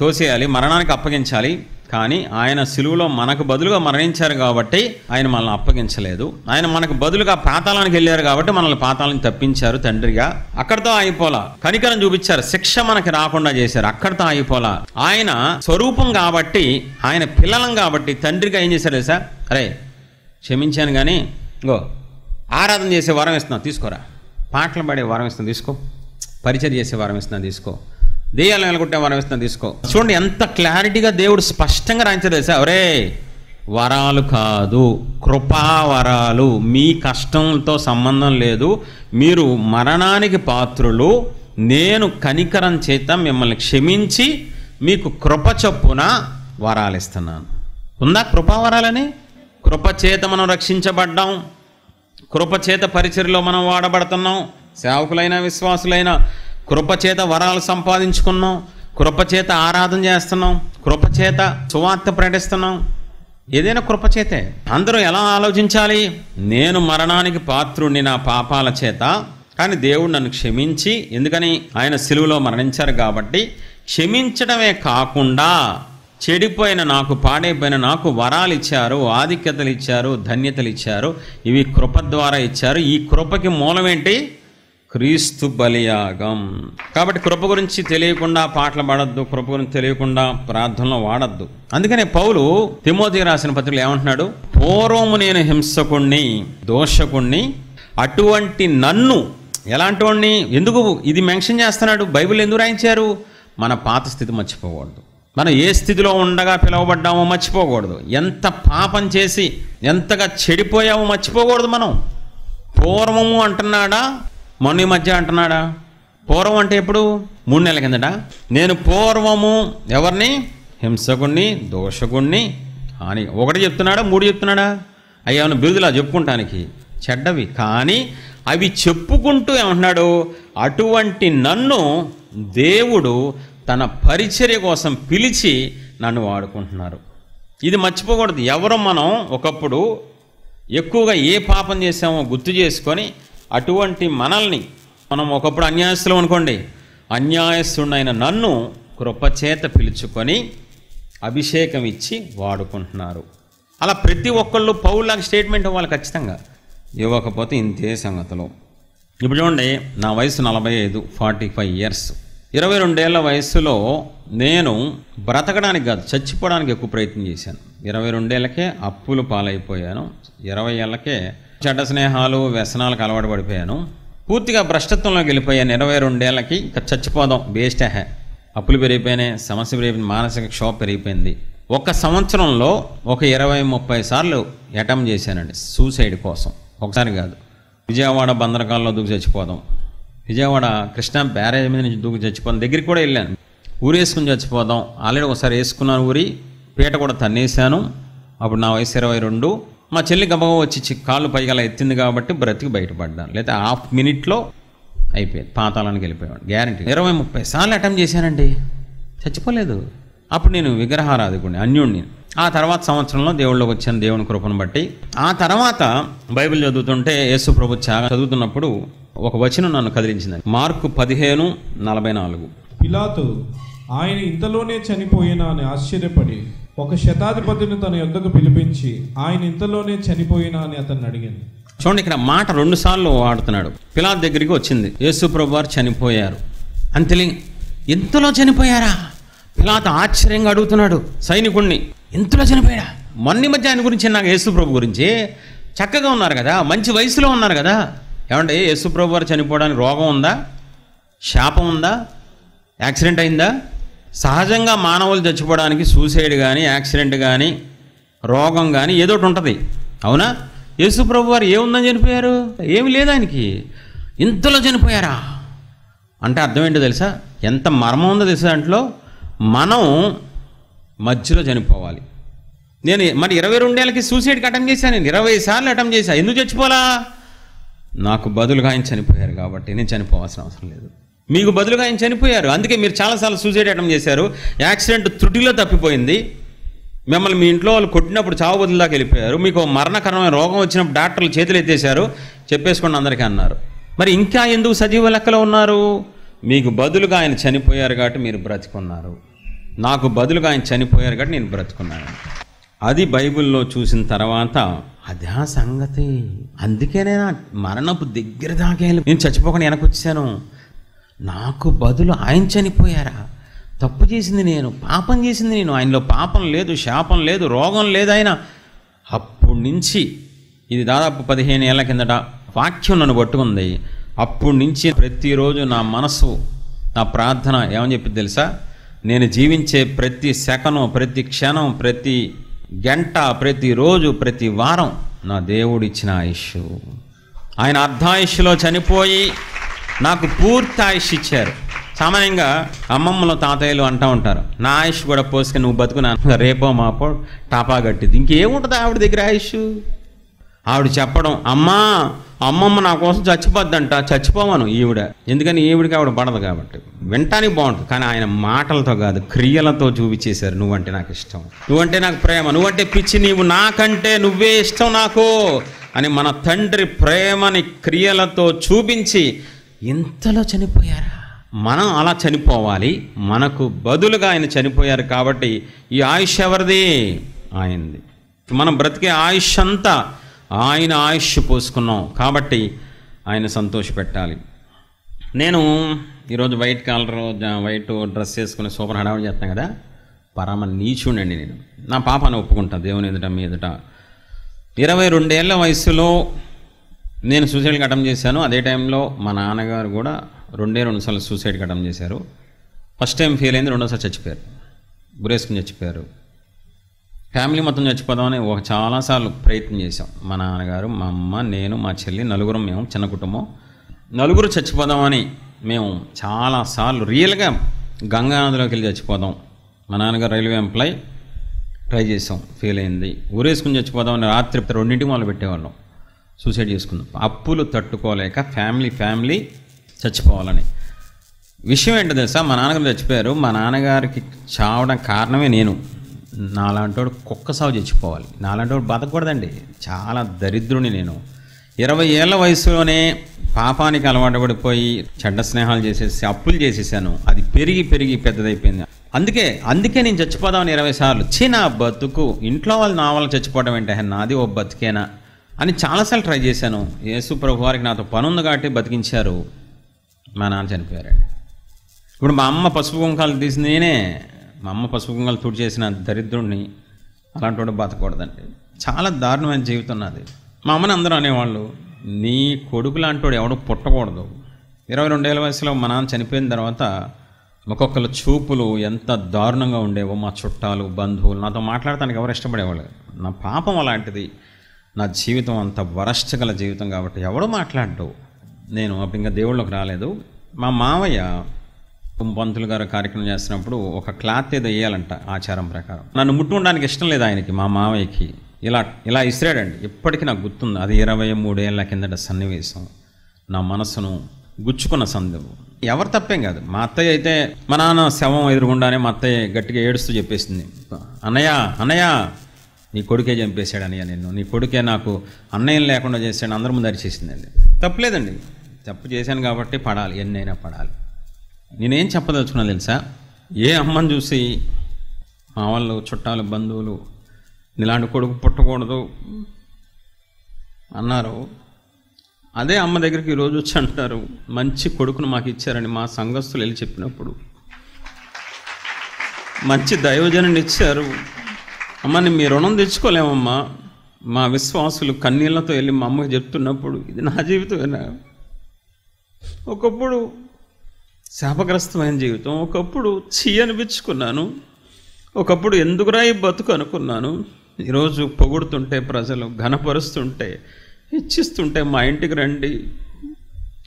తోసేయాలి, మరణానికి అప్పగించాలి. కానీ ఆయన సిలువలో మనకు బదులుగా మరణించారు కాబట్టి ఆయన మనల్ని అప్పగించలేదు. ఆయన మనకు బదులుగా పాతాళానికి వెళ్ళారు కాబట్టి మనల్ని పాతాళానికి తప్పించారు తండ్రిగా. అక్కడితో ఆగిపోలా, కనికరం చూపించారు, శిక్ష మనకి రాకుండా చేశారు. అక్కడితో ఆగిపోలా. ఆయన స్వరూపం కాబట్టి, ఆయన పిల్లలం కాబట్టి తండ్రిగా ఏం చేశారు తెలుసా? అరే క్షమించాను కానీ ఇంకో ఆరాధన చేసే వరం ఇస్తున్నా తీసుకోరా, పాటలు పాడే వరం ఇస్తున్నా తీసుకో, పరిచర్య చేసే వరం ఇస్తున్నా తీసుకో, దెయ్యాలను వెళ్ళగొట్టే వరం ఇస్తున్నా తీసుకో. చూడండి ఎంత క్లారిటీగా దేవుడు స్పష్టంగా రాయించారు తెలుసా? ఒరే, వరాలు కాదు, కృపావరాలు. మీ కష్టంతో సంబంధం లేదు, మీరు మరణానికి పాత్రులు. నేను కనికరం చేత మిమ్మల్ని క్షమించి మీకు కృప చొప్పున వరాలు ఇస్తున్నాను. ఉందా కృపావరాలని? కృపచేత మనం రక్షించబడ్డాం, కృపచేత పరిచర్యలో మనం వాడబడుతున్నాం. సేవకులైన విశ్వాసులైన కృపచేత వరాలు సంపాదించుకున్నాం, కృపచేత ఆరాధన చేస్తున్నాం, కృపచేత సువార్త ప్రకటిస్తున్నాం. ఏదైనా కృపచేతే. అందరూ ఎలా ఆలోచించాలి? నేను మరణానికి పాత్రుడిని నా పాపాల చేత, కానీ దేవుడు నన్ను క్షమించి, ఎందుకని ఆయన సిలువలో మరణించారు కాబట్టి, క్షమించడమే కాకుండా చెడిపోయిన నాకు, పాడైపోయిన నాకు వరాలు ఇచ్చారు, ఆధిక్యతలు ఇచ్చారు, ధన్యతలు ఇచ్చారు. ఇవి కృప ద్వారా ఇచ్చారు. ఈ కృపకి మూలం ఏంటి? క్రీస్తు బలియాగం. కాబట్టి కృప గురించి తెలియకుండా పాటలు పాడొద్దు, కృప గురించి తెలియకుండా ప్రార్థనలో వాడద్దు. అందుకనే పౌలు తిమోతికి రాసిన పత్రికలో ఏమంటున్నాడు? పూర్వము నేను హింసకుణ్ణి, దోషకుణ్ణి, అటువంటి నన్ను. ఎలాంటి వాడిని? ఎందుకు ఇది మెన్షన్ చేస్తున్నాడు? బైబిల్ ఎందుకు రాయించారు? మన పాత స్థితి మర్చిపోకూడదు, మనం ఏ స్థితిలో ఉండగా పిలువబడ్డామో మర్చిపోకూడదు, ఎంత పాపం చేసి ఎంతగా చెడిపోయామో మర్చిపోకూడదు. మనం పూర్వము అంటున్నాడా, మొన్న మధ్య అంటున్నాడా? పూర్వం అంటే ఎప్పుడు? 3 నెలల కిందట. నేను పూర్వము ఎవరిని? హింసకుణ్ణి, దోషకుణ్ణి అని ఒకటి చెప్తున్నాడా, 3 చెప్తున్నాడా? అయ్యాను బిరుదులా చెప్పుకుంటానికి చెడ్డవి, కానీ అవి చెప్పుకుంటూ ఏమంటున్నాడు? అటువంటి నన్ను దేవుడు తన పరిచర్య కోసం పిలిచి నన్ను వాడుకుంటున్నారు. ఇది మర్చిపోకూడదు. ఎవరో మనం ఒకప్పుడు ఎక్కువగా ఏ పాపం చేసామో గుర్తు చేసుకొని, అటువంటి మనల్ని మనం ఒకప్పుడు అన్యాయస్తులం అనుకోండి, అన్యాయస్తుడైన నన్ను కృపచేత పిలుచుకొని అభిషేకం ఇచ్చి వాడుకుంటున్నారు. అలా ప్రతి ఒక్కళ్ళు పౌరులకు స్టేట్మెంట్ ఇవ్వాలి ఖచ్చితంగా. ఇవ్వకపోతే ఇంతే సంగతులు. ఇప్పుడు చూడండి, నా వయసు 45, 45 ఇయర్స్. 22 ఏళ్ల వయసులో నేను బ్రతకడానికి కాదు, చచ్చిపోవడానికి ఎక్కువ ప్రయత్నం చేశాను. 22 ఏళ్ళకే అప్పులు పాలైపోయాను. 20 ఏళ్ళకే చెడ్డ స్నేహాలు, వ్యసనాలకు అలవాటు పడిపోయాను. పూర్తిగా భ్రష్టత్వంలోకి వెళ్ళిపోయాను. 22 ఏళ్ళకి ఇంకా చచ్చిపోదాం, వేస్ట్ హే, అప్పులు పెరిగిపోయినాయి, సమస్య పెరిగిపోయింది, మానసిక క్షోభ పెరిగిపోయింది. ఒక సంవత్సరంలో ఒక 20-30 సార్లు అటెంప్ట్ చేశానండి సూసైడ్ కోసం. ఒకసారి కాదు. విజయవాడ బందరకాల్లో దూకి చచ్చిపోదాం, విజయవాడ కృష్ణా బ్యారేజ్ మీద నుంచి దూకి చచ్చిపోదాం, దగ్గరికి కూడా వెళ్ళాను. ఊరి వేసుకుని చచ్చిపోదాం. ఆల్రెడీ ఒకసారి వేసుకున్నాను ఊరి, పీట కూడా తన్నేశాను. అప్పుడు నా వయసు 22. మా చెల్లి గబగబా వచ్చి కాళ్ళు పైగా ఎత్తింది కాబట్టి బ్రతికి బయటపడ్డాను. లేదా హాఫ్ మినిట్లో అయిపోయింది, పాతాళానికి వెళ్ళిపోయాడు గ్యారంటీ. 20-30 సార్లు అటెంప్ట్ చేశానండి, చచ్చిపోలేదు. అప్పుడు నేను విగ్రహారాధికుడిని, అన్యుణ్ణి. ఆ తర్వాత సంవత్సరంలో దేవుళ్ళకి వచ్చాను, దేవుని కృపను బట్టి. ఆ తర్వాత బైబిల్ చదువుతుంటే యేసు ప్రభు చదువుతున్నప్పుడు ఒక వచనం నన్ను కదిలించింది. మార్కు 15:44. పిలాతు ఆయన ఇంతలోనే చనిపోయినా అని ఆశ్చర్యపడి ఒక శతాధిపతిని తన యొద్దకు పిలిపించి ఆయన ఇంతలోనే చనిపోయినా అని అతన్ని అడిగింది. చూడండి, ఇక్కడ మాట 2 సార్లు వాడుతున్నాడు. పిలాతు దగ్గరికి వచ్చింది, యేసు ప్రభు వారు చనిపోయారు అని తెలియ. ఇంతలో చనిపోయారా? పిలాతు ఆశ్చర్యంగా అడుగుతున్నాడు సైనికుణ్ణి, ఇంతలో చనిపోయాడా? మొన్న మధ్య ఆయన గురించి, నాకు యేసు ప్రభు గురించి చక్కగా ఉన్నారు కదా, మంచి వయసులో ఉన్నారు కదా. ఏమంటే యేసు ప్రభు వారు చనిపోవడానికి రోగం ఉందా, శాపం ఉందా, యాక్సిడెంట్ అయిందా? సహజంగా మానవులు చచ్చిపోవడానికి సూసైడ్ కానీ, యాక్సిడెంట్ కానీ, రోగం కానీ ఏదో ఒకటి ఉంటుంది, అవునా? యేసు ప్రభు వారు ఏముందని చనిపోయారు? ఏమి లేదు ఆయనకి. ఇంతలో చనిపోయారా అంటే అర్థం ఏంటో తెలుసా? ఎంత మర్మం ఉందో తెలుసా దాంట్లో? మనం మధ్యలో చనిపోవాలి. నేను మరి 22 ఏళ్ళకి సూసైడ్కి అటెంప్ట్ చేశాను, నేను 20 సార్లు అటెంప్ట్ చేశాను. ఎందుకు చచ్చిపోలా? నాకు బదులుగా ఆయన చనిపోయారు కాబట్టి నేను చనిపోవాల్సిన అవసరం లేదు. మీకు బదులుగా ఆయన చనిపోయారు, అందుకే మీరు చాలాసార్లు సూసైడ్ అటెంప్ట్ చేశారు. యాక్సిడెంట్ త్రుటిలో తప్పిపోయింది, మిమ్మల్ని మీ ఇంట్లో వాళ్ళు కొట్టినప్పుడు చావు బదులు దాకా వెళ్ళిపోయారు. మీకు మరణకరమైన రోగం వచ్చినప్పుడు డాక్టర్లు చేతులు ఎత్తేశారు, చెప్పేసుకోండి అందరికీ అన్నారు. మరి ఇంకా ఎందుకు సజీవ లెక్కలో ఉన్నారు? మీకు బదులుగా ఆయన చనిపోయారు కాబట్టి మీరు బ్రతికున్నారు. నాకు బదులుగా ఆయన చనిపోయారు కాబట్టి నేను బ్రతుకున్నాను. అది బైబిల్లో చూసిన తర్వాత అదే సంగతి. అందుకేనే మరణపు దగ్గర దాకా నేను చచ్చిపోకుండా వెనక్కి వచ్చాను. నాకు బదులు ఆయన చనిపోయారా? తప్పు చేసింది నేను, పాపం చేసింది నేను. ఆయనలో పాపం లేదు, శాపం లేదు, రోగం లేదు. ఆయన అప్పటి నుంచి, ఇది దాదాపు 15 ఏళ్ల కిందట వాక్యం నన్ను పట్టుకుంది. అప్పటి నుంచి ప్రతిరోజు నా మనసు ఆ ప్రార్థన ఏమని చెప్పింది తెలుసా? నేను జీవించే ప్రతి సెకను, ప్రతి క్షణం, ప్రతి గంట, ప్రతిరోజు, ప్రతి వారం నా దేవుడు ఇచ్చిన ఆయుష్. ఆయన అర్ధాయుష్లో చనిపోయి నాకు పూర్తి ఆయుష్ ఇచ్చారు. సామాన్యంగా అమ్మమ్మలు, తాతయ్యలు అంటూ ఉంటారు, నా ఆయుష్ కూడా పోసుకొని నువ్వు బతుకున్నా, రేపో మాపో టాపా కట్టింది. ఇంకేముంటుంది ఆవిడ దగ్గర ఆయుష్? ఆవిడ చెప్పడం, అమ్మమ్మ నా కోసం చచ్చిపోద్దంట, చచ్చిపోమను ఈవిడ. ఎందుకని? ఈవిడికి ఆవిడ పడదు కాబట్టి. వినటానికి బాగుంటుంది, కానీ ఆయన మాటలతో కాదు, క్రియలతో చూపించేశారు. నువ్వంటే నాకు ఇష్టం, నువ్వంటే నాకు ప్రేమ, నువ్వంటే పిచ్చి, నీవు నాకంటే నువ్వే ఇష్టం నాకు అని మన తండ్రి ప్రేమని క్రియలతో చూపించి ఇంతలో చనిపోయారా? మనం అలా చనిపోవాలి. మనకు బదులుగా ఆయన చనిపోయారు కాబట్టి ఈ ఆయుష్ ఎవరిది? ఆయనది. మనం బ్రతికే ఆయుష్ అంతా ఆయన ఆయుష్ పోసుకున్నాం కాబట్టి ఆయన సంతోషపెట్టాలి. నేను ఈరోజు వైట్ కాలర్, వైట్ డ్రెస్ వేసుకుని సూపర్ హడావిడి చేస్తాను కదా, పరమ నీచుండండి నేను. నా పాపాన్ని ఒప్పుకుంటా దేవుని ఎదుట, మీ ఎదుట. 22 ఏళ్ల వయసులో నేను సూసైడ్కి అటెంప్ట్ చేశాను. అదే టైంలో మా నాన్నగారు కూడా 2 సార్లు సూసైడ్కి అటెంప్ట్ చేశారు. ఫస్ట్ టైం ఫెయిల్ అయింది, రెండోసారి చచ్చిపోయారు, బురేసుకుని చచ్చిపోయారు. ఫ్యామిలీ మొత్తం చచ్చిపోదామని చాలాసార్లు ప్రయత్నం చేశాం. మా నాన్నగారు, మా అమ్మ, నేను, మా చెల్లి, నలుగురం. మేము చిన్న కుటుంబం, నలుగురు చచ్చిపోదామని మేము చాలాసార్లు రియల్గా గంగానదిలోకి వెళ్ళి చచ్చిపోదాం. మా నాన్నగారు రైల్వే ఎంప్లాయ్, ట్రై చేసాం, ఫెయిల్ అయింది. ఊరేసుకుని చచ్చిపోదామని రాత్రి 2ంటికి మొదలు పెట్టేవాళ్ళం, సూసైడ్ చేసుకున్నాం. అప్పులు తట్టుకోలేక ఫ్యామిలీ చచ్చిపోవాలని. విషయం ఏంటో తెలుసా? మా నాన్నగారు చచ్చిపోయారు. మా నాన్నగారికి చావడం కారణమే నేను. నాలాంటోడు కుక్క సాగు చచ్చిపోవాలి, నాలాంటోడు బతకూడదండి. చాలా దరిద్రుని నేను. 20 ఏళ్ల వయసులోనే పాపానికి అలవాటు పడిపోయి చెడ్డ స్నేహాలు చేసేసి అప్పులు చేసేసాను. అది పెరిగి పెద్దదైపోయింది. అందుకే నేను చచ్చిపోదామని 20 సార్లు. నా బతుకు, ఇంట్లో వాళ్ళు నా వాళ్ళు చచ్చిపోవడం ఏంటే, నాది ఓ బతికేనా అని చాలాసార్లు ట్రై చేశాను. యేసు ప్రభు వారికి నాతో పని ఉంది కాబట్టి బతికించారు. మా నాన్న చనిపోయారండి. ఇప్పుడు మా అమ్మ పసుపు కుంకాలు తీసింది నేనే. మా అమ్మ పసుపు కుంకాలు తుడి చేసిన దరిద్రుడిని. అలాంటి వాడు బతకూడదండి. చాలా దారుణమైన జీవితం నాది. మా అమ్మని అందరూ అనేవాళ్ళు, నీ కొడుకు లాంటి ఎవడు పుట్టకూడదు. 22 ఏళ్ల వయసులో మా నాన్న చనిపోయిన తర్వాత ఒక్కొక్కరు చూపులు ఎంత దారుణంగా ఉండేవో. మా చుట్టాలు, బంధువులు నాతో మాట్లాడటానికి ఎవరు ఇష్టపడేవాళ్ళు. నా పాపం అలాంటిది. నా జీవితం అంత వరస్ట్ గల జీవితం కాబట్టి ఎవడో మాట్లాడడు. నేను అప్పుడు ఇంకా దేవుళ్ళకి రాలేదు. మా మావయ్య పంతులు గారు కార్యక్రమం చేస్తున్నప్పుడు ఒక క్లాత్ ఏదో వేయాలంట ఆచారం ప్రకారం. నన్ను ముట్టుకోవడానికి ఇష్టం లేదు ఆయనకి, మా మావయ్యకి. ఇలా ఇసిరాడండి. ఇప్పటికీ నాకు గుర్తుంది. అది 23 ఏళ్ల కిందట సన్నివేశం. నా మనసును గుచ్చుకున్న సందర్భం. ఎవరు తప్పేం కాదు. మా అత్తయ్య అయితే మా నాన్న శవం ఎదురుగుండానే మా అత్తయ్య గట్టిగా ఏడుస్తూ చెప్పేసింది, అన్నయ్య నీ కొడుకే చంపేశాడు అన్నయ్య నిన్ను, నీ కొడుకే నాకు అన్నయ్యం లేకుండా చేశాడు, అందరి ముందు అరిచేసిందండి. తప్పులేదండి, తప్పు చేశాను కాబట్టి పడాలి, ఎన్నైనా పడాలి. నేనేం చెప్పదలుచుకున్నా తెలుసా? ఏ అమ్మని చూసి మా వాళ్ళు, చుట్టాలు, బంధువులు ఇలాంటి కొడుకు పుట్టకూడదు అన్నారు, అదే అమ్మ దగ్గరికి ఈరోజు వచ్చి అంటారు, మంచి కొడుకును మాకు ఇచ్చారని మా సంఘస్థులు వెళ్ళి చెప్పినప్పుడు, మంచి దైవజనుని ఇచ్చారు, అమ్మని మీ రుణం తెచ్చుకోలేమమ్మా. మా విశ్వాసులు కన్నీళ్లతో వెళ్ళి మా అమ్మకి చెప్తున్నప్పుడు ఇది నా జీవితమేనా? ఒకప్పుడు శాపగ్రస్తమైన జీవితం, ఒకప్పుడు అనిపించుకున్నాను, ఒకప్పుడు ఎందుకురా ఈ బతుకు అనుకున్నాను. ఈరోజు పొగుడుతుంటే, ప్రజలు ఘనపరుస్తుంటే, ఇచ్చిస్తుంటే మా ఇంటికి రండి.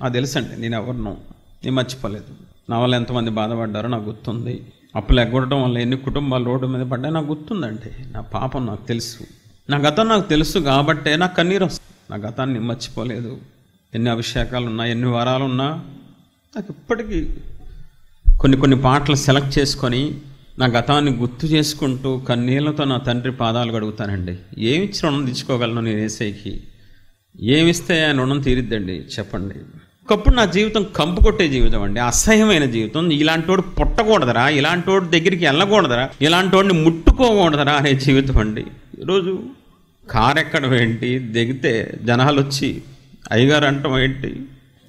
అది తెలుసండి, నేను ఎవరినో నేను మర్చిపోలేదు. నా వల్ల ఎంతమంది బాధపడ్డారో నాకు గుర్తుంది. అప్పులు ఎగ్గొట్టడం వల్ల ఎన్ని కుటుంబాలు రోడ్డు మీద పడ్డా నాకు గుర్తుందండి. నా పాపం నాకు తెలుసు, నా గతం నాకు తెలుసు కాబట్టే నాకు కన్నీరు వస్తుంది. నా గతాన్ని మర్చిపోలేదు. ఎన్ని అభిషేకాలు ఉన్నా, ఎన్ని వారాలు ఉన్నా నాకు ఇప్పటికీ కొన్ని పాటలు సెలెక్ట్ చేసుకొని నా గతాన్ని గుర్తు చేసుకుంటూ కన్నీళ్లతో నా తండ్రి పాదాలు కడుగుతానండి. ఏమిచ్చి రుణం తెచ్చుకోగలను నేను ఏసైకి? ఏమిస్తే ఆయన రుణం తీరిద్దండి చెప్పండి. ఒకప్పుడు నా జీవితం కంపు కొట్టే జీవితం అండి, అసహ్యమైన జీవితం. ఇలాంటి వాడు పుట్టకూడదరా, ఇలాంటి వాడి దగ్గరికి వెళ్ళకూడదరా, ఇలాంటి వాడిని ముట్టుకోకూడదరా అనే జీవితం అండి. ఈరోజు కారు ఎక్కడం ఏంటి, దిగితే జనాలు వచ్చి అయ్యగారు అంటాం ఏంటి,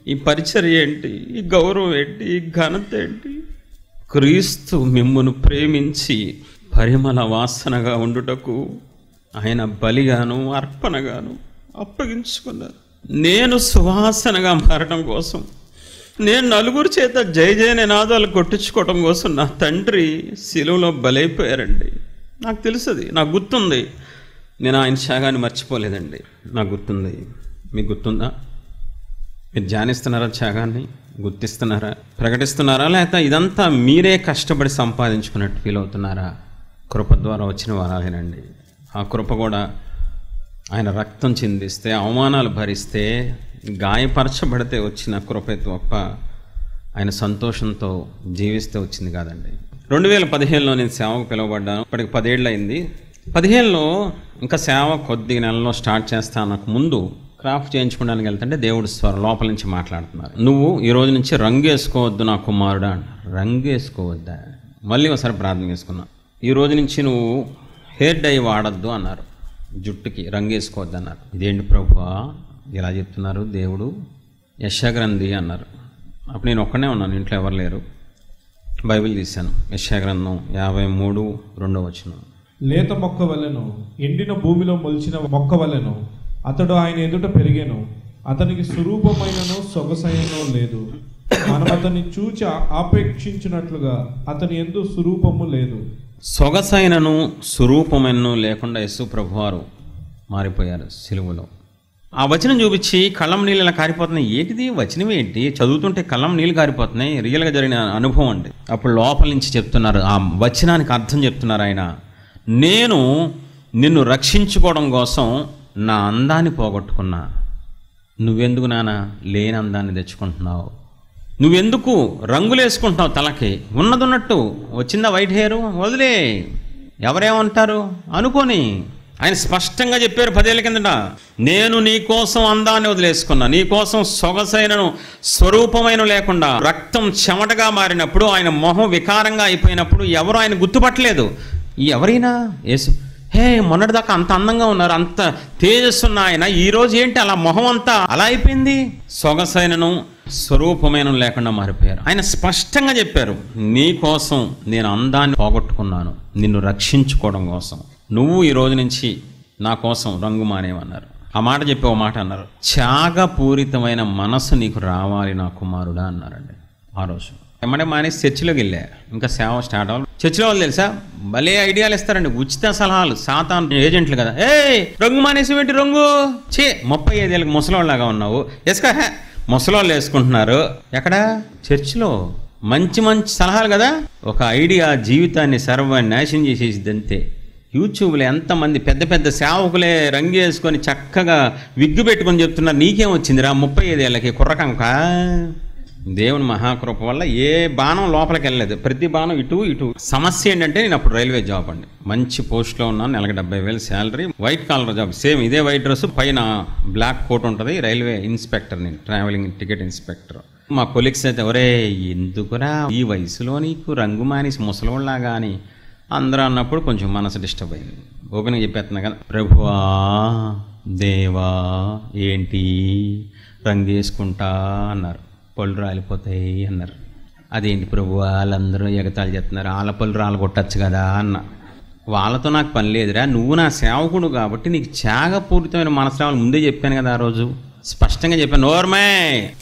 ఈ పరిచర్య ఏంటి, ఈ గౌరవం ఏంటి, ఈ ఘనత ఏంటి? క్రీస్తు మిమ్మును ప్రేమించి పరిమళ వాసనగా ఉండుటకు ఆయన బలిగాను అర్పణగాను అప్పగించుకున్నారు. నేను సువాసనగా మారడం కోసం నేను నలుగురు చేత జయ జయ నినాదాలు కొట్టించుకోవడం కోసం నా తండ్రి శిలువలో బలైపోయారండి. నాకు తెలుసది, నాకు గుర్తుంది. నేను ఆయన త్యాగాన్ని మర్చిపోలేదండి. నాకు గుర్తుంది. మీకు గుర్తుందా? మీరు ధ్యానిస్తున్నారా? త్యాగాన్ని గుర్తిస్తున్నారా? ప్రకటిస్తున్నారా? లేకపోతే ఇదంతా మీరే కష్టపడి సంపాదించుకున్నట్టు ఫీల్ అవుతున్నారా? కృప ద్వారా వచ్చిన వరాలేనండి. ఆ కృప కూడా ఆయన రక్తం చిందిస్తే, అవమానాలు భరిస్తే, గాయపరచబడితే వచ్చిన కృప తప్ప ఆయన సంతోషంతో జీవిస్తే వచ్చింది కాదండి. 2015లో నేను సేవకు పిలువబడ్డాను. ఇప్పటికి 10 ఏళ్ళు అయింది. 15లో ఇంకా సేవ కొద్ది నెలలో స్టార్ట్ చేస్తాను. నాకు ముందు క్రాఫ్ట్ చేయించుకోవడానికి వెళ్తుంటే దేవుడు స్వరం లోపల నుంచి మాట్లాడుతున్నారు. నువ్వు ఈ రోజు నుంచి రంగు వేసుకోవద్దు నా కుమారుడా అన్నారు. రంగు వేసుకోవద్దా? మళ్ళీ ఒకసారి ప్రార్థన చేసుకున్నా. ఈ రోజు నుంచి నువ్వు హెయిర్ డై వాడద్దు అన్నారు. జుట్టుకి రంగు వేసుకోవద్దు అన్నారు. ఇదేంటి ప్రభువా ఇలా చెప్తున్నారు దేవుడు? యెషయా గ్రంథి అన్నారు. అప్పుడు నేను ఒక్కనే ఉన్నాను, ఇంట్లో ఎవరు లేరు. బైబిల్ తీశాను. యెషయా గ్రంథం 53:2 లేత మొక్క వలెను, ఎండిన భూమిలో మొలిచిన మొక్క వలెను అతడు ఆయన ఎదుట పెరిగెను. అతనికి స్వరూపమైనను సొగసైనను లేదు. మనం అతన్ని చూచి ఆపేక్షించినట్లుగా అతని యందు స్వరూపము లేదు. సొగసైనను స్వరూపమైనను లేకుండా యేసు ప్రభువారు మారిపోయారు సిలువలో. ఆ వచనం చూపించి కళ్ళం నీళ్ళు ఇలా కారిపోతున్నాయి. ఏంటిది వచనం ఏంటి? చదువుతుంటే కళ్ళం నీళ్ళు కారిపోతున్నాయి. రియల్గా జరిగిన అనుభవం అండి. అప్పుడు లోపల నుంచి చెప్తున్నారు, ఆ వచనానికి అర్థం చెప్తున్నారు ఆయన. నేను నిన్ను రక్షించుకోవడం కోసం నా అందాన్ని పోగొట్టుకున్నా. నువ్వెందుకు నాన్న లేని అందాన్ని తెచ్చుకుంటున్నావు? నువ్వెందుకు రంగులు వేసుకుంటున్నావు తలకి? ఉన్నదున్నట్టు వచ్చిందా వైట్ హెయిర్? వదిలే, ఎవరేమంటారు అనుకోని. ఆయన స్పష్టంగా చెప్పారు 10 ఏళ్ళ కిందట, నేను నీ కోసం అందాన్ని వదిలేసుకున్నా. నీ కోసం సొగసైనను స్వరూపమైన లేకుండా రక్తం చెమటగా మారినప్పుడు, ఆయన మొహం వికారంగా అయిపోయినప్పుడు ఎవరు ఆయన గుర్తుపట్టలేదు. ఎవరైనా యేసు, హే మొన్నటిదాకా అంత అందంగా ఉన్నారు, అంత తేజస్సున్న ఆయన ఈరోజు ఏంటి అలా మొహం అంతా అలా అయిపోయింది? సొగసైనను స్వరూపమైన లేకుండా మారిపోయారు. ఆయన స్పష్టంగా చెప్పారు, నీ కోసం నేను అందాన్ని పోగొట్టుకున్నాను, నిన్ను రక్షించుకోవడం కోసం. నువ్వు ఈ రోజు నుంచి నా కోసం రంగు మానేవన్నారు. ఆ మాట చెప్పి ఓ మాట అన్నారు, త్యాగపూరితమైన మనసు నీకు రావాలి నా కుమారుడా అన్నారండి. ఆ రోజు ఎమ్మడే మానేసి చర్చిలోకి వెళ్ళా. ఇంకా సేవ స్టార్ట్ అవ్వాలి. చర్చిలో వాళ్ళు తెలుసా భలే ఐడియాలు ఇస్తారండి, ఉచిత సలహాలు. సాతాన్ ఏజెంట్లు కదా. రంగు మానేసి ఏంటి రంగు? 35 ఏళ్ళకి ముసలోళ్ళలాగా ఉన్నావు. ఎస్కా ముసలోళ్ళు వేసుకుంటున్నారు. ఎక్కడ? చర్చిలో. మంచి మంచి సలహాలు కదా. ఒక ఐడియా జీవితాన్ని సర్వాన్ని నాశనం చేసేసింది అంతే. యూట్యూబ్లో ఎంతమంది పెద్ద పెద్ద సేవకులే రంగు వేసుకొని చక్కగా విగ్గు పెట్టుకొని చెప్తున్నారు. నీకేం వచ్చిందిరా 35 ఏళ్ళకి కుర్రకంక? దేవుని మహాకృప వల్ల ఏ బాణం లోపలికి వెళ్ళలేదు. ప్రతి బాణం ఇటు ఇటు. సమస్య ఏంటంటే నేను అప్పుడు రైల్వే జాబ్ అండి, మంచి పోస్ట్లో ఉన్నాను. నెలకు 70,000 salary, white collar job, same ఇదే వైట్ డ్రెస్, పైన బ్లాక్ కోట్ ఉంటుంది. రైల్వే ఇన్స్పెక్టర్, నేను ట్రావెలింగ్ టికెట్ ఇన్స్పెక్టర్. మా కొలీగ్స్ అయితే, ఒరే ఎందుకురా ఈ వయసులో నీకు రంగు మానేసి ముసలోళ్ళలాగా అని అందరూ అన్నప్పుడు కొంచెం మనసు డిస్టర్బ్ అయింది. ఓపెన్గా చెప్పేస్తున్నా కదా, ప్రభువా దేవా ఏంటి రంగు వేసుకుంటా అన్నారు, పళ్ళు రాలిపోతాయి అన్నారు. అదేంటి ప్రభు వాళ్ళందరూ ఎగతాళి చేస్తున్నారు, వాళ్ళ పళ్ళు రాలగొట్టచ్చు కదా అన్న. వాళ్ళతో నాకు పని లేదురా, నువ్వు నా సేవకుడు కాబట్టి నీకు త్యాగపూరితమైన మనసు రావాలి. ముందే చెప్పాను కదా ఆ రోజు, స్పష్టంగా చెప్పాను. నోర్మే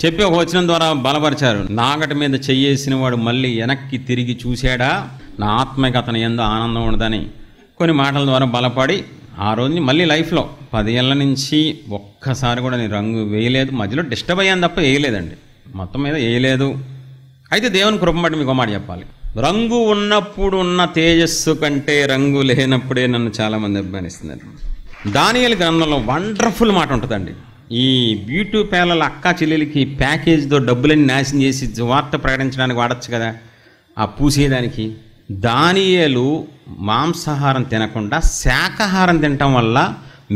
చెప్పి ఒక వచనం ద్వారా బలపరిచారు. నాగటి మీద చెయ్యేసిన వాడు మళ్ళీ వెనక్కి తిరిగి చూశాడా, నా ఆత్మకి అతని యందు ఆనందం ఉండదని కొన్ని మాటల ద్వారా బలపడి ఆ రోజుని మళ్ళీ లైఫ్లో 10 ఏళ్ళ నుంచి ఒక్కసారి కూడా నేను రంగు వేయలేదు. మధ్యలో డిస్టర్బ్ అయ్యాను తప్ప వేయలేదండి, మొత్తం మీద వేయలేదు. అయితే దేవుని కృప బట్టి మీకు మాట చెప్పాలి, రంగు ఉన్నప్పుడు ఉన్న తేజస్సు కంటే రంగు లేనప్పుడే నన్ను చాలామంది అభిమానిస్తున్నారు. దానియేలు గ్రంథంలో వండర్ఫుల్ మాట ఉంటుందండి. ఈ బ్యూటీ పేర్ల అక్క చెల్లెలకి ప్యాకేజ్తో డబ్బులన్నీ నాశనం చేసి వార్త ప్రకటించడానికి వాడచ్చు కదా, ఆ పూసేదానికి. దానియేలు మాంసాహారం తినకుండా శాకాహారం తినటం వల్ల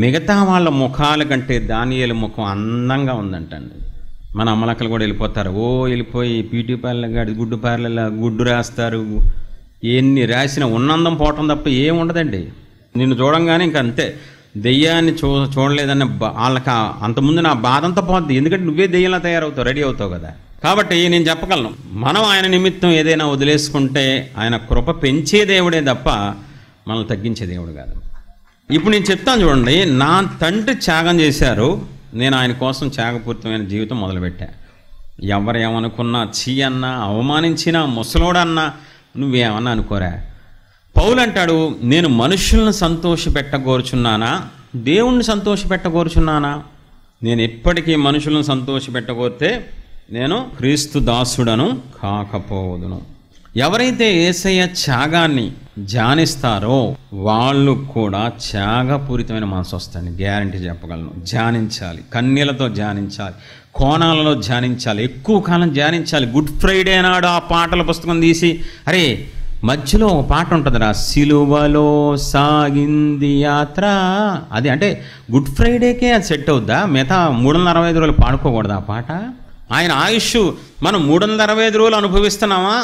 మిగతా వాళ్ళ ముఖాల కంటే దానియేలు ముఖం అందంగా ఉందంటండి. మన అమ్మలక్కలు కూడా వెళ్ళిపోతారు, వెళ్ళిపోయి బ్యూటీ పార్లర్ గాడి గుడ్డు పార్లర్లో గుడ్డు రాస్తారు. ఎన్ని రాసినా ఉన్నందం పోవటం తప్ప ఏముండదండి. నిన్ను చూడంగానే ఇంక అంతే, దెయ్యాన్ని చూడలేదన్న వాళ్ళకి అంతకుముందు నా బాధ అంతా పోద్ది. ఎందుకంటే నువ్వే దెయ్యంలా తయారవుతావు, రెడీ అవుతావు కదా. కాబట్టి నేను చెప్పగలను, మనం ఆయన నిమిత్తం ఏదైనా వదిలేసుకుంటే ఆయన కృప పెంచే దేవుడే తప్ప మనల్ని తగ్గించే దేవుడు కాదు. ఇప్పుడు నేను చెప్తాను చూడండి, నా తండ్రి త్యాగం చేశారు, నేను ఆయన కోసం త్యాగపూరితమైన జీవితం మొదలుపెట్టా. ఎవరేమనుకున్నా, చీ అన్నా, అవమానించినా, ముసలోడన్నా నువ్వేమన్నా అనుకోరా. పౌలు అంటాడు, నేను మనుషులను సంతోషపెట్టగోరుచున్నానా, దేవుణ్ణి సంతోషపెట్టగోరుచున్నానా? నేను ఎప్పటికీ మనుషులను సంతోషపెట్టగోరితే నేను క్రీస్తు దాసుడను కాకపోదును. ఎవరైతే యేసయ్య త్యాగాన్ని ధ్యానిస్తారో వాళ్ళు కూడా త్యాగపూరితమైన మనసు వస్తాయని గ్యారంటీ చెప్పగలను. ధ్యానించాలి, కన్నీళ్లతో ధ్యానించాలి, కోణాలలో ధ్యానించాలి, ఎక్కువ కాలం ధ్యానించాలి. గుడ్ ఫ్రైడే నాడు ఆ పాటల పుస్తకం తీసి, అరే మధ్యలో ఒక పాట ఉంటుందిరా, సిలువలో సాగింది యాత్ర, అది అంటే గుడ్ ఫ్రైడేకే అది సెట్ అవుద్దా? మిగతా 365 రోజులు పాడుకోకూడదు ఆ పాట? ఆయన ఆయుష్ మనం 365 రోజులు అనుభవిస్తున్నామా?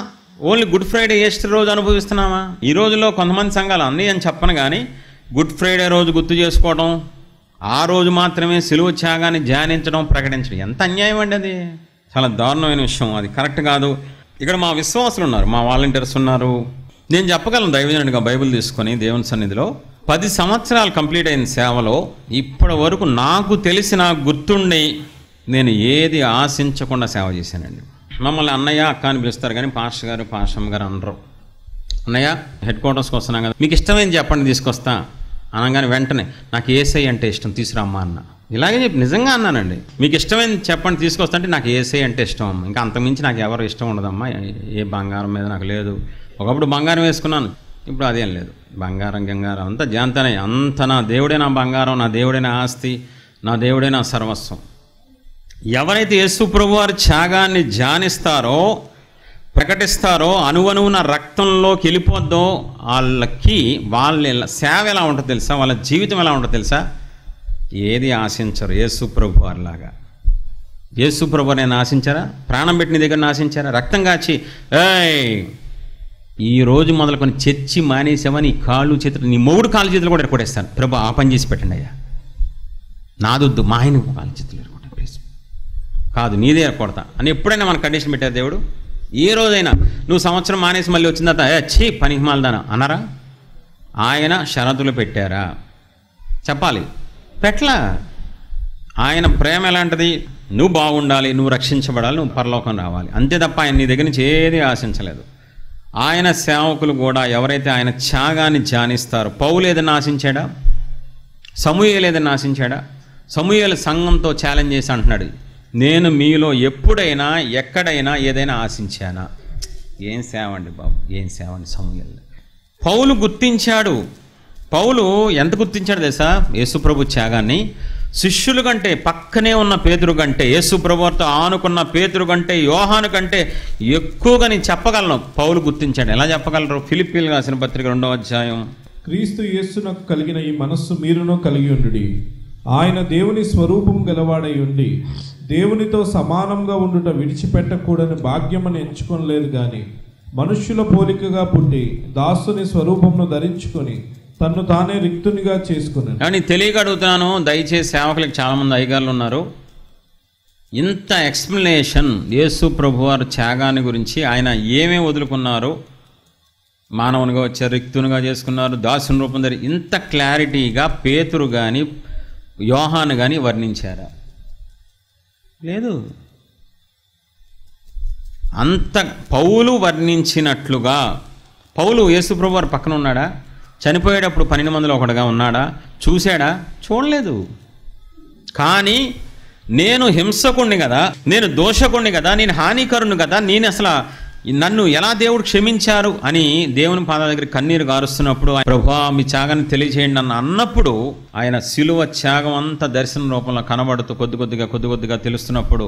ఓన్లీ గుడ్ ఫ్రైడే ఈస్టర్ రోజు అనుభవిస్తున్నామా? ఈ రోజులో కొంతమంది సంఘాలు అన్నీ అని చెప్పను కానీ గుడ్ ఫ్రైడే రోజు గుర్తు చేసుకోవడం, ఆ రోజు మాత్రమే సిలువ త్యాగాన్ని ధ్యానించడం, ప్రకటించడం ఎంత అన్యాయం అండి. అది చాలా దారుణమైన విషయం, అది కరెక్ట్ కాదు. ఇక్కడ మా విశ్వాసులు ఉన్నారు, మా వాలంటీర్స్ ఉన్నారు. నేను చెప్పగలను దైవజనుడిగా బైబిల్ తీసుకొని దేవుని సన్నిధిలో 10 సంవత్సరాలు కంప్లీట్ అయిన సేవలో ఇప్పటి వరకు నాకు తెలిసి, నాకు గుర్తుండి నేను ఏది ఆశించకుండా సేవ చేశానండి. మమ్మల్ని అన్నయ్య అక్క అని పిలుస్తారు కానీ పాస్టర్ గారు పాస్టమ్ గారు అనరు. అన్నయ్య హెడ్ క్వార్టర్స్కి వస్తున్నాం కదా, మీకు ఇష్టమైంది చెప్పండి తీసుకొస్తా అనగానే వెంటనే నాకు యేసై అంటే ఇష్టం తీసుకురమ్మా అన్న. ఇలాగే చెప్పి నిజంగా అన్నానండి, మీకు ఇష్టమైంది చెప్పండి తీసుకొస్తా అంటే నాకు యేసై అంటే ఇష్టం అమ్మ, ఇంకా అంతకుమించి నాకు ఎవరు ఇష్టం ఉండదమ్మా, ఏ బంగారం మీద నాకు లేదు. ఒకప్పుడు బంగారం వేసుకున్నాను, ఇప్పుడు అదేం లేదు. బంగారం గంగారం అంతా జాంతనే, అంత నా దేవుడే నా బంగారం, నా దేవుడే నా ఆస్తి, నా దేవుడే నా సర్వస్వం. ఎవరైతే యేసు ప్రభువారి త్యాగాన్ని ధ్యానిస్తారో, ప్రకటిస్తారో, అణువణువున రక్తంలోకి వెళ్ళిపోద్దో వాళ్ళకి వాళ్ళ సేవ ఎలా ఉంటుందో తెలుసా, వాళ్ళ జీవితం ఎలా ఉంటుందో తెలుసా? ఏది ఆశించరు. యేసు ప్రభువారిలాగా. యేసు ప్రభువారు నేను ఆశించారా? ప్రాణం పెట్టిన దగ్గర ఆశించారా? రక్తం కాచి ఈ రోజు మొదలుకొని చర్చి మానేసావా, నీ కాళ్ళు చేతులు, నీ మొగుడు కాళ్ళు చేతులు కూడా ఎరకొడేస్తాను, ప్రభు ఆ పని చేసి పెట్టండి అయ్యా, నాదొద్దు, మా ఆయన కాళ్ళు చేతులు ఎరకొట్టాను ప్లీజ్, కాదు నీదే ఎరకొడతా అని ఎప్పుడైనా మన కండిషన్ పెట్టారు దేవుడు? ఏ రోజైనా నువ్వు సంవత్సరం మానేసి మళ్ళీ వచ్చిన తర్వాత ఛీ పనికి మాలదానా అన్నారా? ఆయన షరతులు పెట్టారా? చెప్పాలి, పెట్లా. ఆయన ప్రేమ ఎలాంటిది? నువ్వు బాగుండాలి, నువ్వు రక్షించబడాలి, నువ్వు పరలోకం రావాలి, అంతే తప్ప ఆయన నీ దగ్గర నుంచి ఏది ఆశించలేదు. ఆయన సేవకులు కూడా ఎవరైతే ఆయన త్యాగాన్ని ధ్యానిస్తారో, పౌలు ఏదైనా ఆశించాడా? సమూయేలు ఏదైనా ఆశించాడా? సమూయేలు సంఘంతో ఛాలెంజ్ చేసి అంటున్నాడు, నేను మీలో ఎప్పుడైనా ఎక్కడైనా ఏదైనా ఆశించానా? ఏం సేవ అండి బాబు, ఏం సేవ అండి సమూయేలు. పౌలు గుర్తించాడు. పౌలు ఎంత గుర్తించాడు తెలుసా? యేసుప్రభు త్యాగాన్ని. శిష్యుల కంటే, పక్కనే ఉన్న పేతురు కంటే, యేసుప్రభుతో ఆనుకున్న పేతురు కంటే, యోహాను కంటే ఎక్కువగా నేను చెప్పగలను పౌలు గుర్తించాడు. ఎలా చెప్పగలరు? ఫిలిప్పీయులకు రాసిన పత్రిక 2వ అధ్యాయం. క్రీస్తు యేసునకు కలిగిన ఈ మనస్సు మీరును కలిగి ఉండుడి. ఆయన దేవుని స్వరూపం గలవాడై ఉండి దేవునితో సమానంగా ఉండుట విడిచిపెట్టకూడని భాగ్యమని ఎంచుకొనలేదు గాని మనుష్యుల పోలికగా పుట్టి దాసుని స్వరూపమును ధరించుకొని తన్ను తానే రిక్తునిగా చేసుకున్నాను. కానీ తెలియక అడుగుతున్నాను, దయచేసి సేవకులకు చాలామంది అయ్యగారులు ఉన్నారు, ఇంత ఎక్స్ప్లెనేషన్ యేసు ప్రభువారు త్యాగాన్ని గురించి, ఆయన ఏమేమి వదులుకున్నారు, మానవునిగా వచ్చారు, రిక్తునిగా చేసుకున్నారు, దాసుని రూపం ధరి, ఇంత క్లారిటీగా పేతురు కానీ యోహాను కానీ వర్ణించారా? లేదు. అంత పౌలు వర్ణించినట్లుగా. పౌలు యేసు ప్రభువారు పక్కన ఉన్నాడా? చనిపోయేటప్పుడు 12 మందిలో ఒకటిగా ఉన్నాడా? చూశాడా? చూడలేదు. కానీ నేను హింసకుణ్ణి కదా, నేను దోషకుణ్ణి కదా, నేను హానికరుణ్ణి కదా, నేను అసలు నన్ను ఎలా దేవుడు క్షమించారు అని దేవుని పాదాల దగ్గర కన్నీరు గారుస్తున్నప్పుడు, ప్రభువా మీ త్యాగాన్ని తెలియజేయండి అన్నప్పుడు, ఆయన శిలువ త్యాగం అంతా దర్శన రూపంలో కనబడుతూ కొద్ది కొద్దిగా తెలుస్తున్నప్పుడు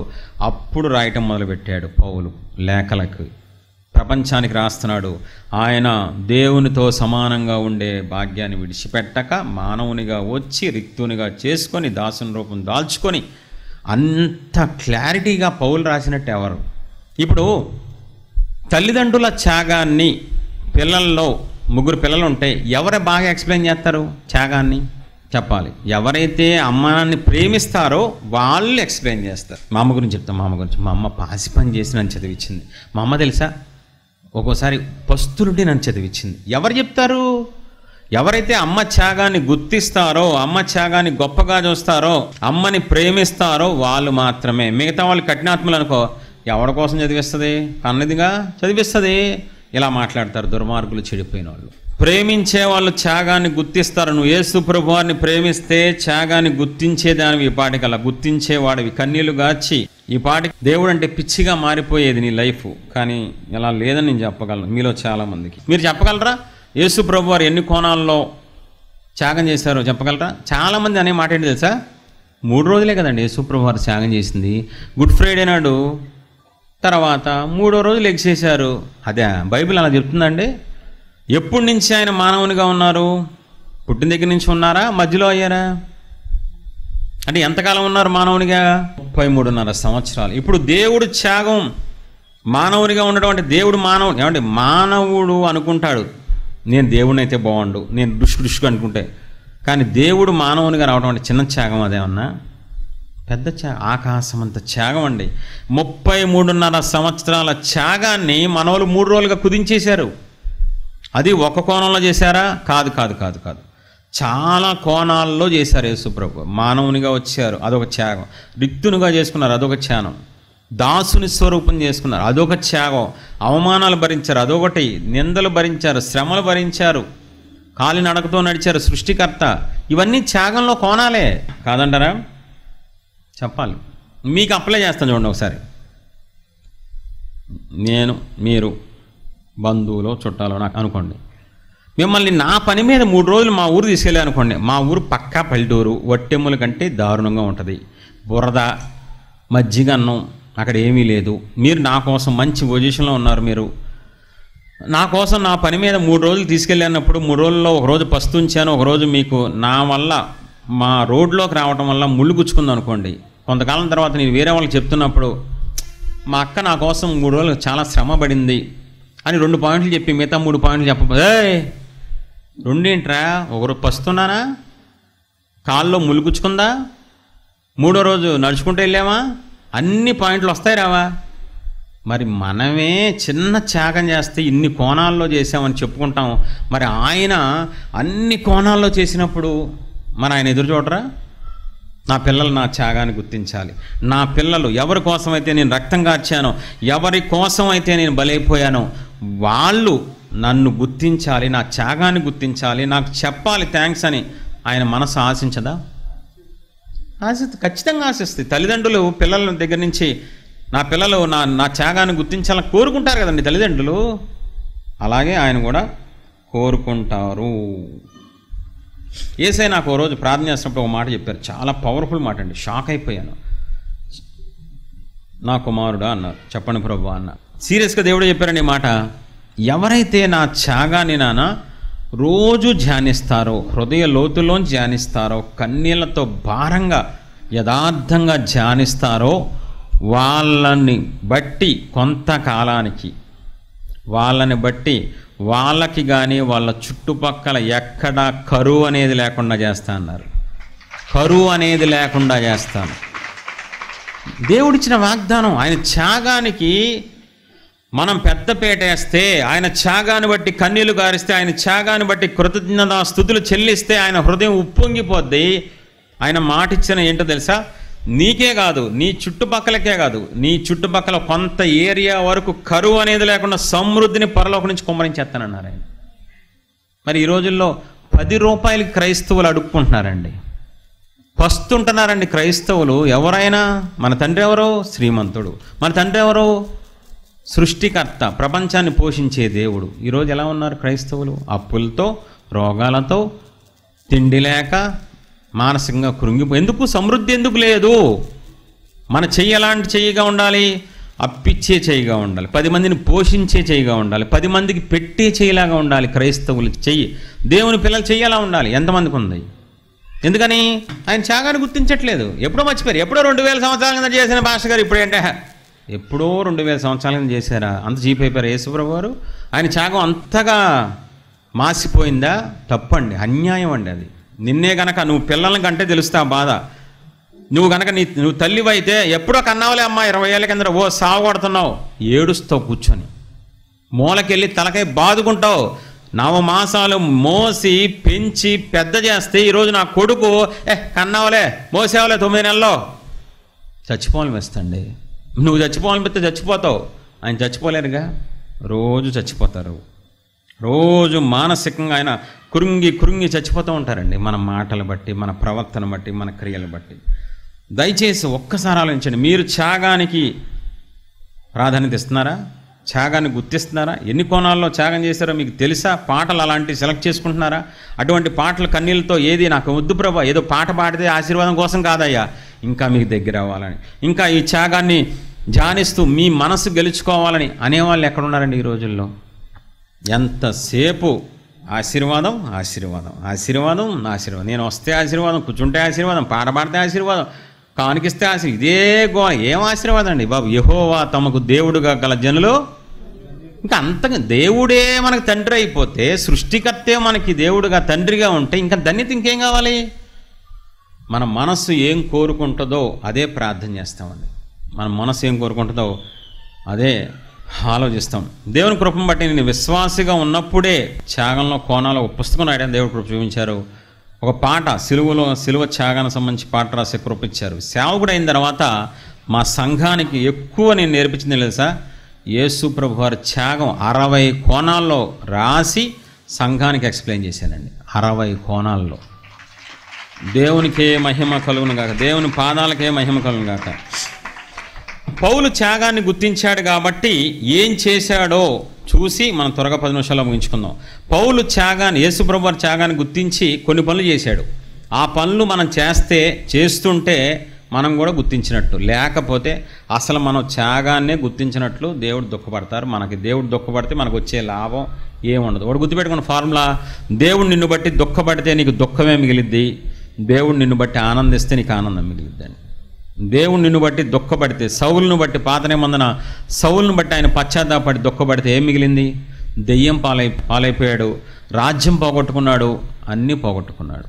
అప్పుడు రాయటం మొదలుపెట్టాడు పౌలు. లేఖలకు ప్రపంచానికి రాస్తున్నాడు. ఆయన దేవునితో సమానంగా ఉండే భాగ్యాన్ని విడిచిపెట్టక మానవునిగా వచ్చి రిక్తునిగా చేసుకొని దాసుని రూపం దాల్చుకొని, అంత క్లారిటీగా పౌలు రాసినట్టు ఎవరు? ఇప్పుడు తల్లిదండ్రుల త్యాగాన్ని, పిల్లల్లో 3 పిల్లలు ఉంటే ఎవరు బాగా ఎక్స్ప్లెయిన్ చేస్తారు త్యాగాన్ని? చెప్పాలి. ఎవరైతే అమ్మాన్ని ప్రేమిస్తారో వాళ్ళు ఎక్స్ప్లెయిన్ చేస్తారు. మా అమ్మ గురించి చెప్తాం. మా అమ్మ గురించి, మా అమ్మ పాసి పని చేసి నన్ను చదివించింది. మా అమ్మ తెలుసా ఒక్కోసారి పస్తులుండి నన్ను చదివించింది. ఎవరు చెప్తారు? ఎవరైతే అమ్మ త్యాగాన్ని గుర్తిస్తారో, అమ్మ త్యాగాన్ని గొప్పగా చూస్తారో, అమ్మని ప్రేమిస్తారో వాళ్ళు మాత్రమే. మిగతా వాళ్ళు కఠినాత్మలు అనుకో, ఎవరి కోసం చదివిస్తుంది? కన్నదిగా చదివిస్తుంది. ఇలా మాట్లాడతారు దుర్మార్గులు, చెడిపోయిన వాళ్ళు. ప్రేమించే వాళ్ళు త్యాగాన్ని గుర్తిస్తారు. నువ్వు యేసు ప్రభువారిని ప్రేమిస్తే త్యాగాన్ని గుర్తించేదానివి, ఈ పాటికల్లా గుర్తించేవాడివి. కన్నీళ్లు గార్చి ఈ పాటికి దేవుడు అంటే పిచ్చిగా మారిపోయేది నీ లైఫ్. కానీ ఇలా లేదని నేను చెప్పగలను మీలో చాలామందికి. మీరు చెప్పగలరా యేసు ప్రభువారు ఎన్ని కోణాల్లో త్యాగం చేశారో చెప్పగలరా? చాలామంది అనే మాట ఏంటి తెలుసా? 3 రోజులే కదండి యేసు ప్రభువారు త్యాగం చేసింది. గుడ్ ఫ్రైడే నాడు తర్వాత 3వ రోజు లెగ్ చేశారు. అదే బైబిల్ అలా చెప్తుందండి. ఎప్పటి నుంచి ఆయన మానవునిగా ఉన్నారు? పుట్టిన దగ్గర నుంచి ఉన్నారా? మధ్యలో అయ్యారా? అంటే ఎంతకాలం ఉన్నారు మానవునిగా? 33.5 సంవత్సరాలు. ఇప్పుడు దేవుడు త్యాగం మానవునిగా ఉండడం అంటే దేవుడు మానవుడు ఏమంటే మానవుడు అనుకుంటాడు నేను దేవుడిని అయితే బాగుండు, నేను డుష్కు అనుకుంటే. కానీ దేవుడు మానవునిగా రావడం అంటే చిన్న త్యాగం అదేమన్నా? పెద్ద త్యాగం, ఆకాశం అంత త్యాగం అండి. 33.5 సంవత్సరాల త్యాగాన్ని మనోళ్ళు 3 రోజులుగా కుదించేశారు. అది ఒక కోణంలో చేశారా? కాదు కాదు కాదు కాదు, చాలా కోణాల్లో చేశారు. యేసుప్రభు మానవునిగా వచ్చారు, అదొక త్యాగం. రిక్తునిగా చేసుకున్నారు, అదొక త్యాగం. దాసుని స్వరూపం చేసుకున్నారు, అదొక త్యాగం. అవమానాలు భరించారు, అదొకటి. నిందలు భరించారు, శ్రమలు భరించారు, కాలినడకతో నడిచారు. సృష్టికర్త. ఇవన్నీ త్యాగంలో కోణాలే కాదంటారా? చెప్పాలి. మీకు అప్లై చేస్తాను చూడండి ఒకసారి. మీరు బంధువులు చుట్టాలు నాకు అనుకోండి, మిమ్మల్ని నా పని మీద 3 రోజులు మా ఊరు తీసుకెళ్ళి అనుకోండి. మా ఊరు పక్కా పల్లెటూరు, వట్టెమ్ముల కంటే దారుణంగా ఉంటుంది. బురద, మజ్జిగన్నం, అక్కడ ఏమీ లేదు. మీరు నా కోసం మంచి పొజిషన్లో ఉన్నారు. మీరు నా కోసం నా పని మీద 3 రోజులు తీసుకెళ్ళినప్పుడు 3 రోజుల్లో ఒక రోజు పస్తుంచాను, ఒక రోజు మీకు నా వల్ల మా రోడ్లోకి రావటం వల్ల ముళ్ళు గుచ్చుకుంది అనుకోండి. కొంతకాలం తర్వాత నేను వేరే వాళ్ళకి చెప్తున్నప్పుడు మా అక్క నా కోసం 3 రోజులు చాలా శ్రమ పడింది అని 2 పాయింట్లు చెప్పి మిగతా 3 పాయింట్లు చెప్పబోదే 2 ఏంట్రా? ఒకరు పస్తున్నానా, కాల్లో ముళ్ళు గుచ్చుకుందా, 3వ రోజు నడుచుకుంటూ వెళ్ళామా, అన్ని పాయింట్లు వస్తాయి రావా? మరి మనమే చిన్న త్యాగం చేస్తే ఇన్ని కోణాల్లో చేసామని చెప్పుకుంటాం. మరి ఆయన అన్ని కోణాల్లో చేసినప్పుడు మరి ఆయన ఎదురు చూడరా? నా పిల్లలు నా త్యాగాన్ని గుర్తించాలి. నా పిల్లలు ఎవరి కోసమైతే నేను రక్తం కార్చానో, ఎవరి కోసం అయితే నేను బలైపోయానో వాళ్ళు నన్ను గుర్తించాలి, నా త్యాగాన్ని గుర్తించాలి, నాకు చెప్పాలి థ్యాంక్స్ అని ఆయన మనసు ఆశించదా? ఖచ్చితంగా ఆశిస్తుంది. తల్లిదండ్రులు పిల్లల దగ్గర నుంచి నా పిల్లలు నా త్యాగాన్ని గుర్తించాలని కోరుకుంటారు కదండి తల్లిదండ్రులు. అలాగే ఆయన కూడా కోరుకుంటారు. యేసయ్య నాకు ఓ రోజు ప్రార్థన చేసినప్పుడు ఒక మాట చెప్పారు, చాలా పవర్ఫుల్ మాట అండి. షాక్ అయిపోయాను. నా కుమారుడా అన్నారు. చెప్పండి ప్రభువా అన్న. సీరియస్గా దేవుడే చెప్పారండి ఈ మాట. ఎవరైతే నా త్యాగాన్ని రోజు ధ్యానిస్తారో, హృదయ లోతులో ధ్యానిస్తారో, కన్నీళ్లతో భారంగా యథార్థంగా ధ్యానిస్తారో వాళ్ళని బట్టి కొంతకాలానికి వాళ్ళకి కానీ వాళ్ళ చుట్టుపక్కల ఎక్కడా కరువు అనేది లేకుండా చేస్తా అన్నారు. కరువు అనేది లేకుండా చేస్తాను. దేవుడిచ్చిన వాగ్దానం. ఆయన త్యాగానికి మనం పెద్దపీట వేస్తే, ఆయన త్యాగాన్ని బట్టి కన్నీళ్లు గారిస్తే, ఆయన త్యాగాన్ని బట్టి కృతజ్ఞత స్తుతులు చెల్లిస్తే ఆయన హృదయం ఉప్పొంగిపోద్ది. ఆయన మాట ఇచ్చిన ఏంటో తెలుసా? నీకే కాదు, నీ చుట్టుపక్కలకే కాదు, నీ చుట్టుపక్కల కొంత ఏరియా వరకు కరువు అనేది లేకుండా సమృద్ధిని పరలోకం నుంచి కుమ్మరించేస్తానన్నారు ఆయన. మరి ఈ రోజుల్లో 10 రూపాయలకి క్రైస్తవులు అడుక్కుంటున్నారండి, పస్తుంటున్నారండి క్రైస్తవులు. ఎవరైనా మన తండ్రి ఎవరో? శ్రీమంతుడు. మన తండ్రి ఎవరో? సృష్టికర్త, ప్రపంచాన్ని పోషించే దేవుడు. ఈరోజు ఎలా ఉన్నారు క్రైస్తవులు? అప్పులతో, రోగాలతో, తిండి లేక, మానసికంగా ఎందుకు సమృద్ధి ఎందుకు లేదు? మన చెయ్యి ఎలాంటి చెయ్యిగా ఉండాలి? అప్పిచ్చే చెయ్యిగా ఉండాలి. 10 మందిని పోషించే చెయ్యిగా ఉండాలి. 10 మందికి పెట్టే చెయ్యిలాగా ఉండాలి. క్రైస్తవులు చెయ్యి, దేవుని పిల్లలు చెయ్యి ఎలా ఉండాలి? ఎంతమందికి ఉంది? ఎందుకని? ఆయన త్యాగాన్ని గుర్తించట్లేదు. ఎప్పుడో మర్చిపోయారు. ఎప్పుడో 2000 సంవత్సరాల కింద చేసిన భాష గారు ఇప్పుడేంటే ఎప్పుడో 2000 సంవత్సరాల కింద చేశారా? అంత చీప్ అయిపోయారు యేసుప్రభు వారు. ఆయన త్యాగం అంతగా మాసిపోయిందా? తప్పండి, అన్యాయం అండి అది. నిన్నే గనక నువ్వు పిల్లల కంటే తెలుస్తా బాధ. నువ్వు గనక నువ్వు తల్లివైతే ఎప్పుడో కన్నావులే అమ్మా, 20 ఏళ్ళ కింద ఓ సాగు కొడుతున్నావు, ఏడుస్తావు కూర్చొని, మూలకెళ్ళి తలకై బాదుకుంటావు. 9 మాసాలు మోసి పెంచి పెద్ద చేస్తే ఈరోజు నా కొడుకు కన్నావులే, మోసేవాలే 9 నెలల్లో చచ్చిపోవాలి వేస్తండి. నువ్వు చచ్చిపోవాలనిపిస్తే చచ్చిపోతావు, ఆయన చచ్చిపోలేరుగా. రోజు చచ్చిపోతారు, రోజు మానసికంగా ఆయన కృంగి చచ్చిపోతూ ఉంటారండి. మన మాటలు బట్టి, మన ప్రవర్తన బట్టి, మన క్రియలు బట్టి. దయచేసి ఒక్కసారి ఆలోచించండి. మీరు త్యాగానికి ప్రాధాన్యత ఇస్తున్నారా? త్యాగాన్ని గుర్తిస్తున్నారా? ఎన్ని కోణాల్లో త్యాగం చేశారో మీకు తెలుసా? పాటలు అలాంటివి సెలెక్ట్ చేసుకుంటున్నారా? అటువంటి పాటలు కన్నీళ్ళతో, ఏది నాకు వద్దు ప్రభా, ఏదో పాట పాడితే ఆశీర్వాదం కోసం కాదయ్యా, ఇంకా మీకు దగ్గర అవ్వాలని, ఇంకా ఈ త్యాగాన్ని ధ్యానిస్తూ మీ మనసు గెలుచుకోవాలని అనేవాళ్ళు ఎక్కడున్నారండి ఈ రోజుల్లో? ఎంతసేపు ఆశీర్వాదం ఆశీర్వాదం ఆశీర్వాదం ఆశీర్వాదం, నేను వస్తే ఆశీర్వాదం, కూర్చుంటే ఆశీర్వాదం, పాట పాడితే ఆశీర్వాదం, కానికిస్తే ఆశీర్వాదం, ఇదే ఏం ఆశీర్వాదం అండి బాబు? యెహోవా తమకు దేవుడుగా గల జనులు. ఇంకా అంతగా దేవుడే మనకు తండ్రి అయిపోతే, సృష్టికర్తే మనకి దేవుడుగా తండ్రిగా ఉంటే ఇంకా ధన్యత ఇంకేం కావాలి? మన మనస్సు ఏం కోరుకుంటుందో అదే ప్రార్థన చేస్తామండి. మన మనస్సు ఏం కోరుకుంటుందో అదే ఆలోచిస్తాం. దేవుని కృపను బట్టి నేను విశ్వాసిగా ఉన్నప్పుడే త్యాగంలో కోణాలు ఒక పుస్తకం రాయడానికి దేవుడు కృప చూపించారు. ఒక పాట, సిలువ త్యాగానికి సంబంధించి పాట రాసే కృప ఇచ్చారు. సేవకుడు అయిన తర్వాత మా సంఘానికి ఎక్కువ నేను నేర్పించింది తెలుసా? యేసు ప్రభు వారి త్యాగం 60 కోణాల్లో రాసి సంఘానికి ఎక్స్ప్లెయిన్ చేశానండి. 60 కోణాల్లో. దేవునికే మహిమ కలుగును గాక, దేవుని పాదాలకే మహిమ కలుగును గాక. పౌలు త్యాగాన్ని గుర్తించాడు కాబట్టి ఏం చేశాడో చూసి మనం త్వరగా 10 నిమిషాల్లో ముగించుకుందాం. పౌలు త్యాగాన్ని, యేసుప్రభు వారి త్యాగాన్ని గుర్తించి కొన్ని పనులు చేశాడు. ఆ పనులు మనం చేస్తుంటే మనం కూడా గుర్తించినట్టు, లేకపోతే అసలు మనం త్యాగాన్నే గుర్తించినట్లు దేవుడు దుఃఖపడతారు. మనకి దేవుడు దుఃఖపడితే మనకు వచ్చే లాభం ఏముండదు. వాడు గుర్తుపెట్టుకున్న ఫార్ములా, దేవుడు నిన్ను బట్టి దుఃఖపడితే నీకు దుఃఖమే మిగిలిద్ది, దేవుడు నిన్ను బట్టి ఆనందిస్తే నీకు ఆనందం మిగిలిద్దని. దేవుడు నిన్ను బట్టి దుఃఖపడితే, సౌలును బట్టి, పాత నిబంధన సౌలును బట్టి ఆయన పశ్చాత్తాపడి దుఃఖపడితే ఏం మిగిలింది? దెయ్యం పాలైపోయాడు, రాజ్యం పోగొట్టుకున్నాడు, అన్నీ పోగొట్టుకున్నాడు.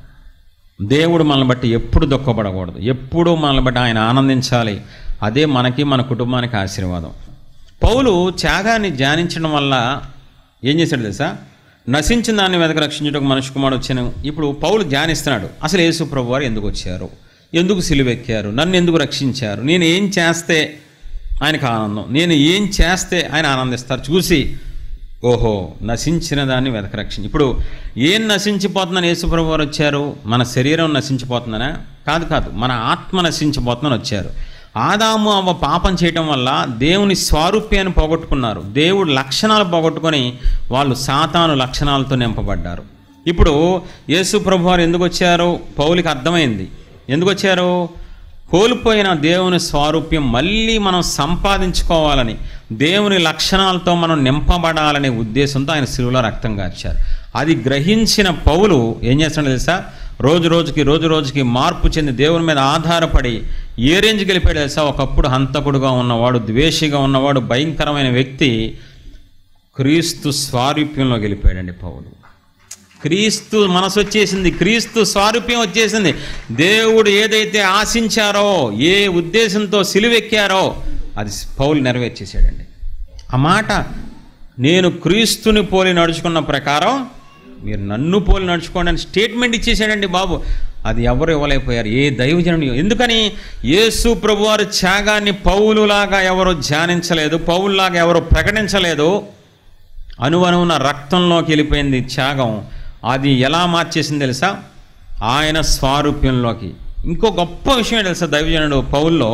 దేవుడు మనల్ని బట్టి ఎప్పుడు దుఃఖపడకూడదు, ఎప్పుడూ మనల్ని బట్టి ఆయన ఆనందించాలి. అదే మనకి, మన కుటుంబానికి ఆశీర్వాదం. పౌలు త్యాగాన్ని ధ్యానించడం వల్ల ఏం చేశాడు తెలుసా? నశించిన దాన్ని వెతక రక్షించుటకు మనుష్య కుమారుడు వచ్చాను. ఇప్పుడు పౌలు ధ్యానిస్తున్నాడు, అసలు యేసు ప్రభు వారు ఎందుకు వచ్చారు, ఎందుకు సిలువెక్కారు, నన్ను ఎందుకు రక్షించారు, నేను ఏం చేస్తే ఆయనకు ఆనందం, నేను ఏం చేస్తే ఆయన ఆనందిస్తారు చూసి, ఓహో నశించిన దాన్ని వెతక రక్షించి. ఇప్పుడు ఏం నశించిపోతుందని యేసుప్రభు వారు వచ్చారు? మన శరీరం నశించిపోతుందనా? కాదు, మన ఆత్మ నశించిపోతుందని వచ్చారు. ఆదాము అవ్వ పాపం చేయటం వల్ల దేవుని స్వారూప్యాన్ని పోగొట్టుకున్నారు, దేవుడు లక్షణాలు పోగొట్టుకొని వాళ్ళు సాతాను లక్షణాలతో నింపబడ్డారు. ఇప్పుడు యేసుప్రభు వారు ఎందుకు వచ్చారు? పౌలుకి అర్థమైంది ఎందుకు వచ్చారు. కోల్పోయిన దేవుని స్వారూప్యం మళ్ళీ మనం సంపాదించుకోవాలని, దేవుని లక్షణాలతో మనం నింపబడాలనే ఉద్దేశంతో ఆయన శిలువలో రక్తం కార్చారు. అది గ్రహించిన పౌలు ఏం చేస్తున్నాడు తెలుసా? రోజు రోజుకి మార్పు చెంది దేవుని మీద ఆధారపడి ఏ రేంజ్కి వెళ్ళిపోయాడు తెలుసా? ఒకప్పుడు హంతకుడుగా ఉన్నవాడు, ద్వేషిగా ఉన్నవాడు, భయంకరమైన వ్యక్తి క్రీస్తు స్వారూప్యంలోకి వెళ్ళిపోయాడండి పౌలు. క్రీస్తు మనసు వచ్చేసింది, క్రీస్తు స్వారూప్యం వచ్చేసింది. దేవుడు ఏదైతే ఆశించారో, ఏ ఉద్దేశంతో సిలువెక్కారో అది పౌలు నెరవేర్చేసాడండి. ఆ మాట, నేను క్రీస్తుని పోలి నడుచుకున్న ప్రకారం మీరు నన్ను పోలి నడుచుకోండి అని స్టేట్మెంట్ ఇచ్చేసాడండి బాబు. అది ఎవరు ఇవ్వలేకపోయారు, ఏ దైవజనుడు. ఎందుకని? యేసు ప్రభువారి త్యాగాన్ని పౌలులాగా ఎవరు ధ్యానించలేదు, పౌలులాగా ఎవరు ప్రకటించలేదు. అణువణువున రక్తంలోకి వెళ్ళిపోయింది త్యాగం. అది ఎలా మార్చేసింది తెలుసా? ఆయన స్వారూప్యంలోకి. ఇంకో గొప్ప విషయం తెలుసా దైవజనుడు పౌల్లో?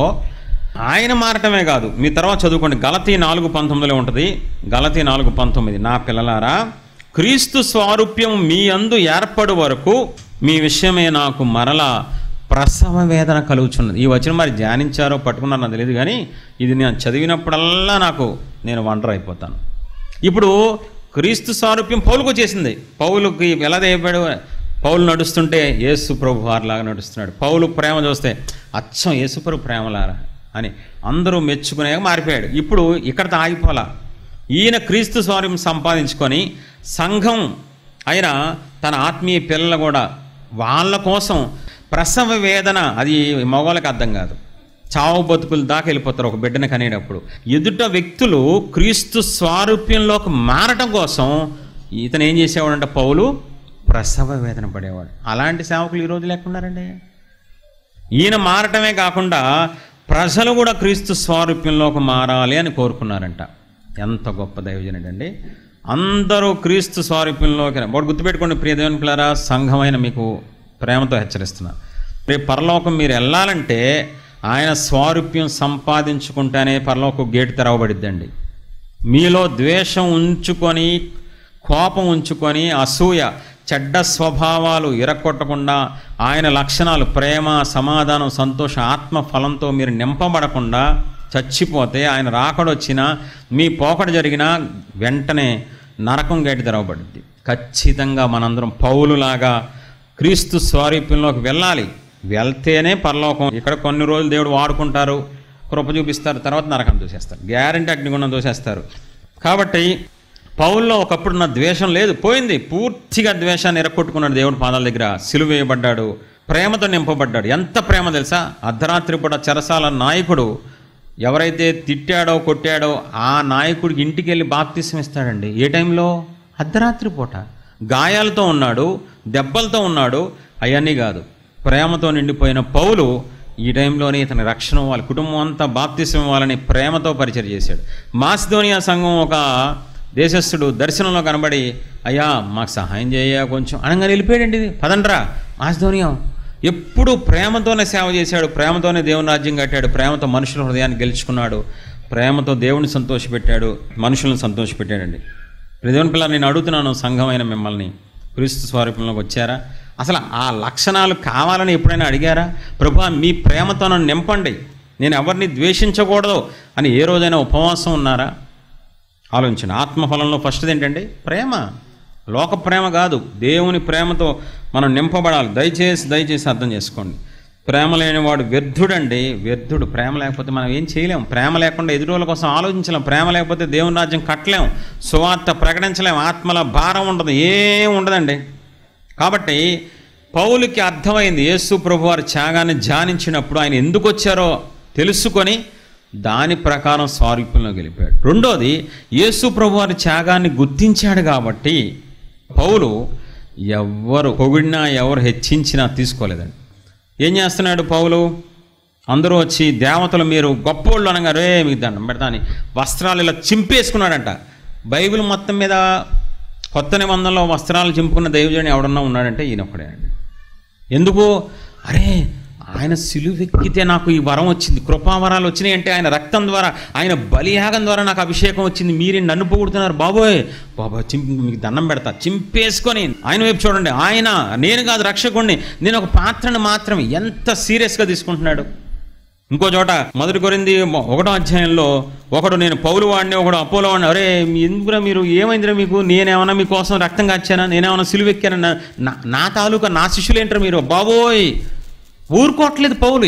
ఆయన మారటమే కాదు, మీ తర్వాత చదువుకోండి, గలతీ 4:19 ఉంటుంది. గలతీ 4:19, నా పిల్లలారా క్రీస్తు స్వారూప్యం మీ అందు ఏర్పడు వరకు మీ విషయమే నాకు మరలా ప్రసవ వేదన కలుగుచున్నది. ఈ వచనం మరి ధ్యానించారో పట్టుకున్నారో నాకు తెలియదు, కానీ ఇది నేను చదివినప్పుడల్లా నేను వండర్ అయిపోతాను. ఇప్పుడు క్రీస్తు స్వారూప్యం పౌలుకు వచ్చేసింది. పౌలుకి ఎలా అయిపోయాడు? పౌలు నడుస్తుంటే యేసు ప్రభు వారిలాగా నడుస్తున్నాడు. పౌలు ప్రేమ చూస్తే అచ్చం యేసు ప్రభు ప్రేమలారా అని అందరూ మెచ్చుకునే మారిపోయాడు. ఇప్పుడు ఇక్కడితో ఆగిపోలా. ఈయన క్రీస్తు స్వారూప్యం సంపాదించుకొని సంఘం అయినా తన ఆత్మీయ పిల్లలు కూడా వాళ్ళ కోసం ప్రసవ వేదన, అది మగవాళ్ళకి అర్థం కాదు, చావు బతుకుల దాకా వెళ్ళిపోతారు ఒక బిడ్డను కనేటప్పుడు. ఎదుట వ్యక్తులు క్రీస్తు స్వారూప్యంలోకి మారటం కోసం ఇతను ఏం చేసేవాడంటే పౌలు ప్రసవ వేదన పడేవాడు. అలాంటి సేవకులు ఈరోజు లేకున్నారండి. ఈయన మారటమే కాకుండా ప్రజలు కూడా క్రీస్తు స్వారూప్యంలోకి మారాలి అని కోరుకున్నారంట. ఎంత గొప్ప దైవజనుడండి. అందరూ క్రీస్తు స్వారూప్యంలోకి. వాడు గుర్తుపెట్టుకోండి ప్రియ దేవుని పిల్లరా, సంఘమైన మీకు ప్రేమతో హెచ్చరిస్తున్నారు. రేపు పరలోకం మీరు వెళ్ళాలంటే ఆయన స్వారూప్యం సంపాదించుకుంటేనే పరలోక గేటు తెరవబడిద్దండి. మీలో ద్వేషం ఉంచుకొని, కోపం ఉంచుకొని, అసూయ, చెడ్డ స్వభావాలు ఇరక్కొట్టకుండా, ఆయన లక్షణాలు ప్రేమ, సమాధానం, సంతోషం, ఆత్మ ఫలంతో మీరు నింపబడకుండా చచ్చిపోతే ఆయన రాకడొచ్చినా మీ పోకడ జరిగినా వెంటనే నరకం గేటు తెరవబడింది. ఖచ్చితంగా మనందరం పౌలులాగా క్రీస్తు స్వారూప్యంలోకి వెళ్ళాలి. వెళ్తేనే పరలోకం. ఇక్కడ కొన్ని రోజులు దేవుడు వాడుకుంటారు, కృప చూపిస్తారు, తర్వాత నరకం దూసేస్తారు, గ్యారెంటీ అగ్నిగుండం దూసేస్తారు. కాబట్టి పౌల్లో ఒకప్పుడున్న ద్వేషం లేదు, పోయింది. పూర్తిగా ద్వేషాన్ని ఎరక్కొట్టుకున్నాడు దేవుడి పాదాల దగ్గర, సిలువ వేయబడ్డాడు, ప్రేమతో నింపబడ్డాడు. ఎంత ప్రేమ తెలుసా? అర్ధరాత్రి పూట చెరసాల నాయకుడు ఎవరైతే తిట్టాడో కొట్టాడో ఆ నాయకుడికి ఇంటికి వెళ్ళి బాప్తిసం ఇస్తాడండి. ఏ టైంలో? అర్ధరాత్రి పూట. గాయాలతో ఉన్నాడు, దెబ్బలతో ఉన్నాడు, అవన్నీ కాదు, ప్రేమతో నిండిపోయిన పౌలు ఈ టైంలోనే ఇతని రక్షణ వాళ్ళ కుటుంబం అంతా బాప్తిసం ఇవ్వాలని ప్రేమతో పరిచయం చేశాడు. మాసిదోనియా సంఘం ఒక దేశస్థుడు దర్శనంలో కనబడి, అయ్యా మాకు సహాయం చేయ కొంచెం అనగా వెళ్ళిపోయాడండి. పదండ్రా మాసిదోనియా. ఎప్పుడూ ప్రేమతోనే సేవ చేశాడు, ప్రేమతోనే దేవుని రాజ్యం కట్టాడు, ప్రేమతో మనుషుల హృదయాన్ని గెలుచుకున్నాడు, ప్రేమతో దేవుని సంతోషపెట్టాడు, మనుషులను సంతోషపెట్టాడండి. దేవుని పిల్లలు, నేను అడుగుతున్నాను సంఘమైన మిమ్మల్ని, క్రీస్తు స్వరూపంలోకి వచ్చారా? అసలు ఆ లక్షణాలు కావాలని ఎప్పుడైనా అడిగారా? ప్రభువా మీ ప్రేమతో నన్ను నింపండి, నేను ఎవరిని ద్వేషించకూడదు అని ఏ రోజైనా ఉపవాసం ఉన్నారా? ఆలోచించండి. ఆత్మఫలంలో ఫస్ట్ది ఏంటండి? ప్రేమ. లోక ప్రేమ కాదు, దేవుని ప్రేమతో మనం నింపబడాలి. దయచేసి అర్థం చేసుకోండి. ప్రేమ లేనివాడు వ్యర్థుడండి, వ్యర్థుడు. ప్రేమ లేకపోతే మనం ఏం చేయలేం. ప్రేమ లేకుండా ఎదురుల కోసం ఆలోచించలేం. ప్రేమ లేకపోతే దేవుని రాజ్యం కట్టలేం, సువార్త ప్రకటించలేం, ఆత్మల భారం ఉండదు, ఏం ఉండదండి. కాబట్టి పౌలుకి అర్థమైంది, యేసు ప్రభువారి త్యాగాన్ని ధ్యానించినప్పుడు ఆయన ఎందుకు వచ్చారో తెలుసుకొని దాని ప్రకారం స్వారూప్యంలో గెలిపాడు. రెండోది, యేసు ప్రభువారి త్యాగాన్ని గుర్తించాడు కాబట్టి పౌలు ఎవరు పొగిడినా ఎవరు హెచ్చించినా తీసుకోలేదండి. ఏం చేస్తున్నాడు పౌలు? అందరూ వచ్చి దేవతలు మీరు గొప్పోళ్ళు అనగా, రే మీకు దండం పెడతా అని వస్త్రాలు ఇలా చింపేసుకున్నాడంట. బైబిల్ మొత్తం మీద కొత్త నిబంధనలో వస్త్రాలు చింపుకున్న దైవజనుడు ఎవడన్నా ఉన్నాడంటే ఈయన ఒక్కడే అండి. ఎందుకు? అరే ఆయన సిలువెక్కితే నాకు ఈ వరం వచ్చింది, కృపావరాలు వచ్చినాయి అంటే ఆయన రక్తం ద్వారా, ఆయన బలియాగం ద్వారా నాకు అభిషేకం వచ్చింది, మీరు నన్ను పొగుడుతున్నారు, బాబోయ్ మీకు దండం పెడతా. చింపేసుకొని ఆయన వైపు చూడండి. ఆయన నేను కాదు రక్షకుడిని, నేను ఒక పాత్రను మాత్రమే. ఎంత సీరియస్గా తీసుకుంటున్నాడు. ఇంకో చోట 1 కొరింథీ 1వ అధ్యాయంలో ఒకడు నేను పౌలు వాడిని, ఒకడు అపోలో వాడిని. అరే ఎందుకురా మీరు, ఏమైందిరా మీకు, నేనేమన్నా మీకోసం రక్తం కాచానా, నేనేమన్నా సిలువెక్కానా, నా తాలూకా నా శిష్యులు ఏంటారు మీరు, బాబోయ్ ఊరుకోవట్లేదు పౌలు.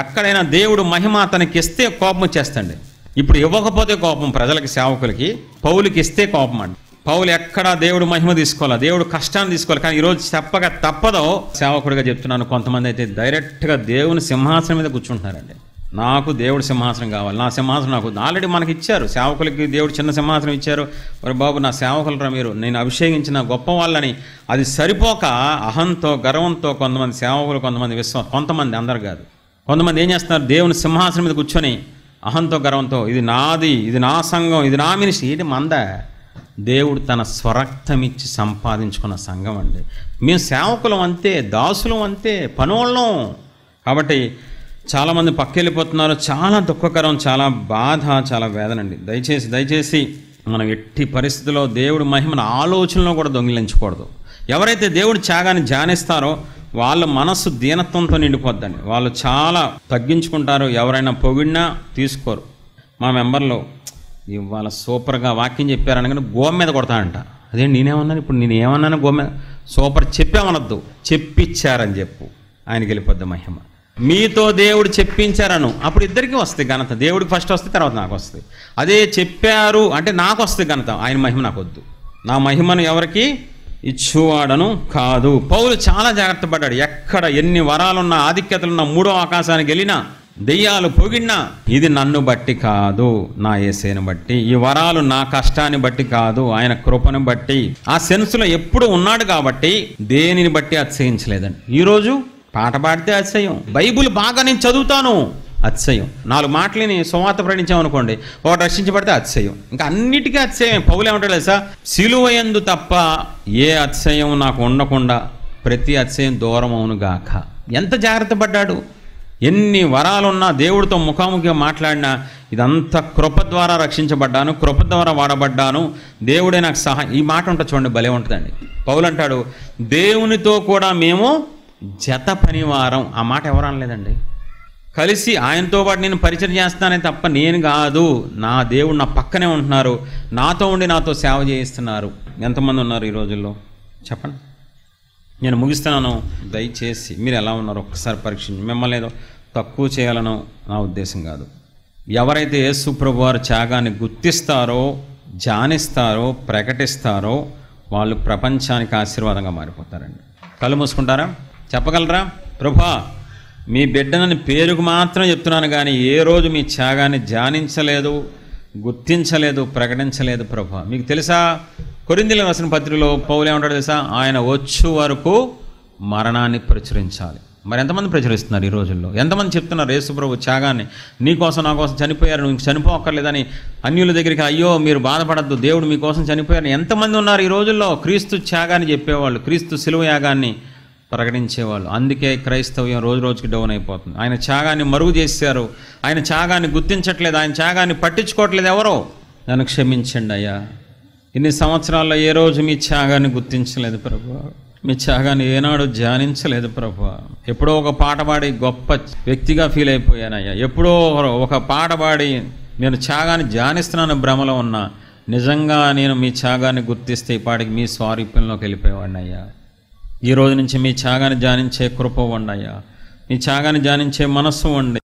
ఎక్కడైనా దేవుడు మహిమ అతనికి ఇస్తే కోపం వచ్చేస్తండి. ఇప్పుడు ఇవ్వకపోతే కోపం ప్రజలకి, సేవకులకి. పౌలుకి ఇస్తే కోపం అండి. పౌలు ఎక్కడా దేవుడు మహిమ తీసుకోవాలి, దేవుడు కష్టాన్ని తీసుకోవాలి. కానీ ఈరోజు చెప్పక తప్పదో, సేవకుడిగా చెప్తున్నాను, కొంతమంది అయితే డైరెక్ట్గా దేవుని సింహాసనం మీద కూర్చుంటున్నారండి. నాకు దేవుడు సింహాసనం కావాలి, నా సింహాసనం నాకు ఆల్రెడీ మనకి ఇచ్చారు. సేవకులకి దేవుడు చిన్న సింహాసనం ఇచ్చారు. మరి బాబు నా సేవకులరా మీరు, నేను అభిషేకించిన గొప్ప వాళ్ళని. అది సరిపోక అహంతో గర్వంతో కొంతమంది సేవకులు, కొంతమంది కొంతమంది, అందరు కాదు, కొంతమంది ఏం చేస్తున్నారు, దేవుని సింహాసనం మీద కూర్చొని అహంతో గర్వంతో ఇది నాది, ఇది నా సంఘం, ఇది నా మినిస్ట్రీ. ఇది మంద. దేవుడు తన స్వరక్తం ఇచ్చి సంపాదించుకున్న సంఘం అండి. మేము సేవకులం అంతే, దాసులం అంతే, పనోళ్ళం. కాబట్టి చాలామంది పక్కెళ్ళిపోతున్నారు. చాలా దుఃఖకరం, చాలా బాధ, చాలా వేదన అండి. దయచేసి మనం ఎట్టి పరిస్థితుల్లో దేవుడి మహిమను ఆలోచనలో కూడా దొంగిలించకూడదు. ఎవరైతే దేవుడి త్యాగాన్ని ధ్యానిస్తారో వాళ్ళ మనస్సు దీనత్వంతో నిండిపోద్దండి. వాళ్ళు చాలా తగ్గించుకుంటారు. ఎవరైనా పొగిడినా తీసుకోరు. మా మెంబర్లో ఇవాళ సూపర్గా వాక్యం చెప్పారనగానే గోమ మీద కొడతానంట. అదే నేనేమన్నాను, ఇప్పుడు నేను ఏమన్నాను, గోమ మీద సూపర్ చెప్పామనొద్దు, చెప్పించారని చెప్పు, ఆయనకి వెళ్ళిపోద్ది మహిమ. మీతో దేవుడు చెప్పించారను, అప్పుడు ఇద్దరికి వస్తుంది ఘనత. దేవుడికి ఫస్ట్ వస్తుంది, తర్వాత నాకు వస్తుంది. అదే చెప్పారు అంటే నాకు వస్తుంది ఘనత, ఆయన మహిమ నాకు వద్దు. నా మహిమను ఎవరికి ఇచ్చువాడను కాదు. పౌలు చాలా జాగ్రత్త పడ్డాడు. ఎక్కడ ఎన్ని వరాలున్నా, ఆధిక్యతలున్నా, 3వ ఆకాశానికి వెళ్ళినా, దెయ్యాలు పొగిడినా, ఇది నన్ను బట్టి కాదు, నా యేసేను బట్టి. ఈ వరాలు నా కష్టాన్ని బట్టి కాదు, ఆయన కృపను బట్టి. ఆ సెన్స్లో ఎప్పుడు ఉన్నాడు కాబట్టి దేనిని బట్టి అతిశయించలేదండి. ఈరోజు పాట పాడితే అతిశయం. బైబుల్ బాగా నేను చదువుతాను, అతిశయం. 4 మాటలని సువార్త ప్రకటించామనుకోండి, ఒకటి రక్షించబడితే అతిశయం. ఇంకా అన్నిటికీ అతిశయం. పౌలు ఏమంటాడు తెలుసా? సిలువయందు తప్ప ఏ అతిశయం నాకు ఉండకుండా ప్రతి అతిశయం దూరం అవునుగాక. ఎంత జాగ్రత్త పడ్డాడు. ఎన్ని వరాలున్నా, దేవుడితో ముఖాముఖిగా మాట్లాడినా, ఇదంతా కృప ద్వారా రక్షించబడ్డాను, కృప ద్వారా వాడబడ్డాను, దేవుడే నాకు ఈ మాట ఉంటుంది చూడండి, భలే ఉంటుందండి. పౌలు అంటాడు, దేవునితో కూడా మేము జత పనివారం. ఆ మాట ఎవరు అనలేదండి. కలిసి ఆయనతో పాటు నేను పరిచయం చేస్తానే తప్ప నేను కాదు, నా దేవుడు నా పక్కనే ఉంటున్నారు, నాతో ఉండి నాతో సేవ చేయిస్తున్నారు. ఎంతమంది ఉన్నారు ఈ రోజుల్లో చెప్పండి. నేను ముగిస్తున్నాను. దయచేసి మీరు ఎలా ఉన్నారో ఒక్కసారి పరీక్షించి. మిమ్మల్ని ఏదో తక్కువ చేయాలనో నా ఉద్దేశం కాదు. ఎవరైతే యేసు ప్రభు వారి త్యాగాన్ని గుర్తిస్తారో, ధ్యానిస్తారో, ప్రకటిస్తారో వాళ్ళు ప్రపంచానికి ఆశీర్వాదంగా మారిపోతారండి. కళ్ళు మూసుకుంటారా? చెప్పగలరా? ప్రభువా, మీ బిడ్డనని పేరుకు మాత్రం చెప్తున్నాను కానీ ఏ రోజు మీ త్యాగాన్ని ధ్యానించలేదు, గుర్తించలేదు, ప్రకటించలేదు ప్రభువా. మీకు తెలుసా, కొరింథీయులకు రాసిన పత్రికలో పౌలు ఏమంటాడు తెలుసా? ఆయన వచ్చు వరకు మరణాన్ని ప్రచురించాలి. మరి ఎంతమంది ప్రచురిస్తున్నారు ఈ రోజుల్లో? ఎంతమంది చెప్తున్నారు యేసు ప్రభు త్యాగాన్ని, నీకోసం నా కోసం చనిపోయారు, నువ్వు చనిపోక్కర్లేదని అన్యుల దగ్గరికి, అయ్యో మీరు బాధపడద్దు, దేవుడు మీకోసం చనిపోయారు. ఎంతమంది ఉన్నారు ఈ రోజుల్లో క్రీస్తు త్యాగాన్ని చెప్పేవాళ్ళు, క్రీస్తు శిలువ యాగాన్ని ప్రకటించేవాళ్ళు. అందుకే క్రైస్తవ్యం రోజు రోజుకి డౌన్ అయిపోతుంది. ఆయన త్యాగాన్ని మరుగు చేశారు, ఆయన త్యాగాన్ని గుర్తించట్లేదు, ఆయన త్యాగాన్ని పట్టించుకోవట్లేదు. ఎవరో నన్ను క్షమించండి అయ్యా, ఇన్ని సంవత్సరాల్లో ఏ రోజు మీ త్యాగాన్ని గుర్తించలేదు ప్రభువా, మీ త్యాగాన్ని ఏనాడు ధ్యానించలేదు ప్రభువా. ఎప్పుడో ఒక పాట పాడి గొప్ప వ్యక్తిగా ఫీల్ అయిపోయానయ్యా, ఎప్పుడో ఒక పాట పాడి నేను త్యాగాన్ని ధ్యానిస్తున్నాను భ్రమలో ఉన్నా, నిజంగా నేను మీ త్యాగాన్ని గుర్తిస్తే ఈ పాటికి మీ స్వారూప్యంలోకి వెళ్ళిపోయేవాడిని అయ్యా. ఈ రోజు నుంచి మీ త్యాగాన్ని ధ్యానించే కృప ఉండి అయ్యా, మీ త్యాగాన్ని ధ్యానించే మనస్సు ఉండి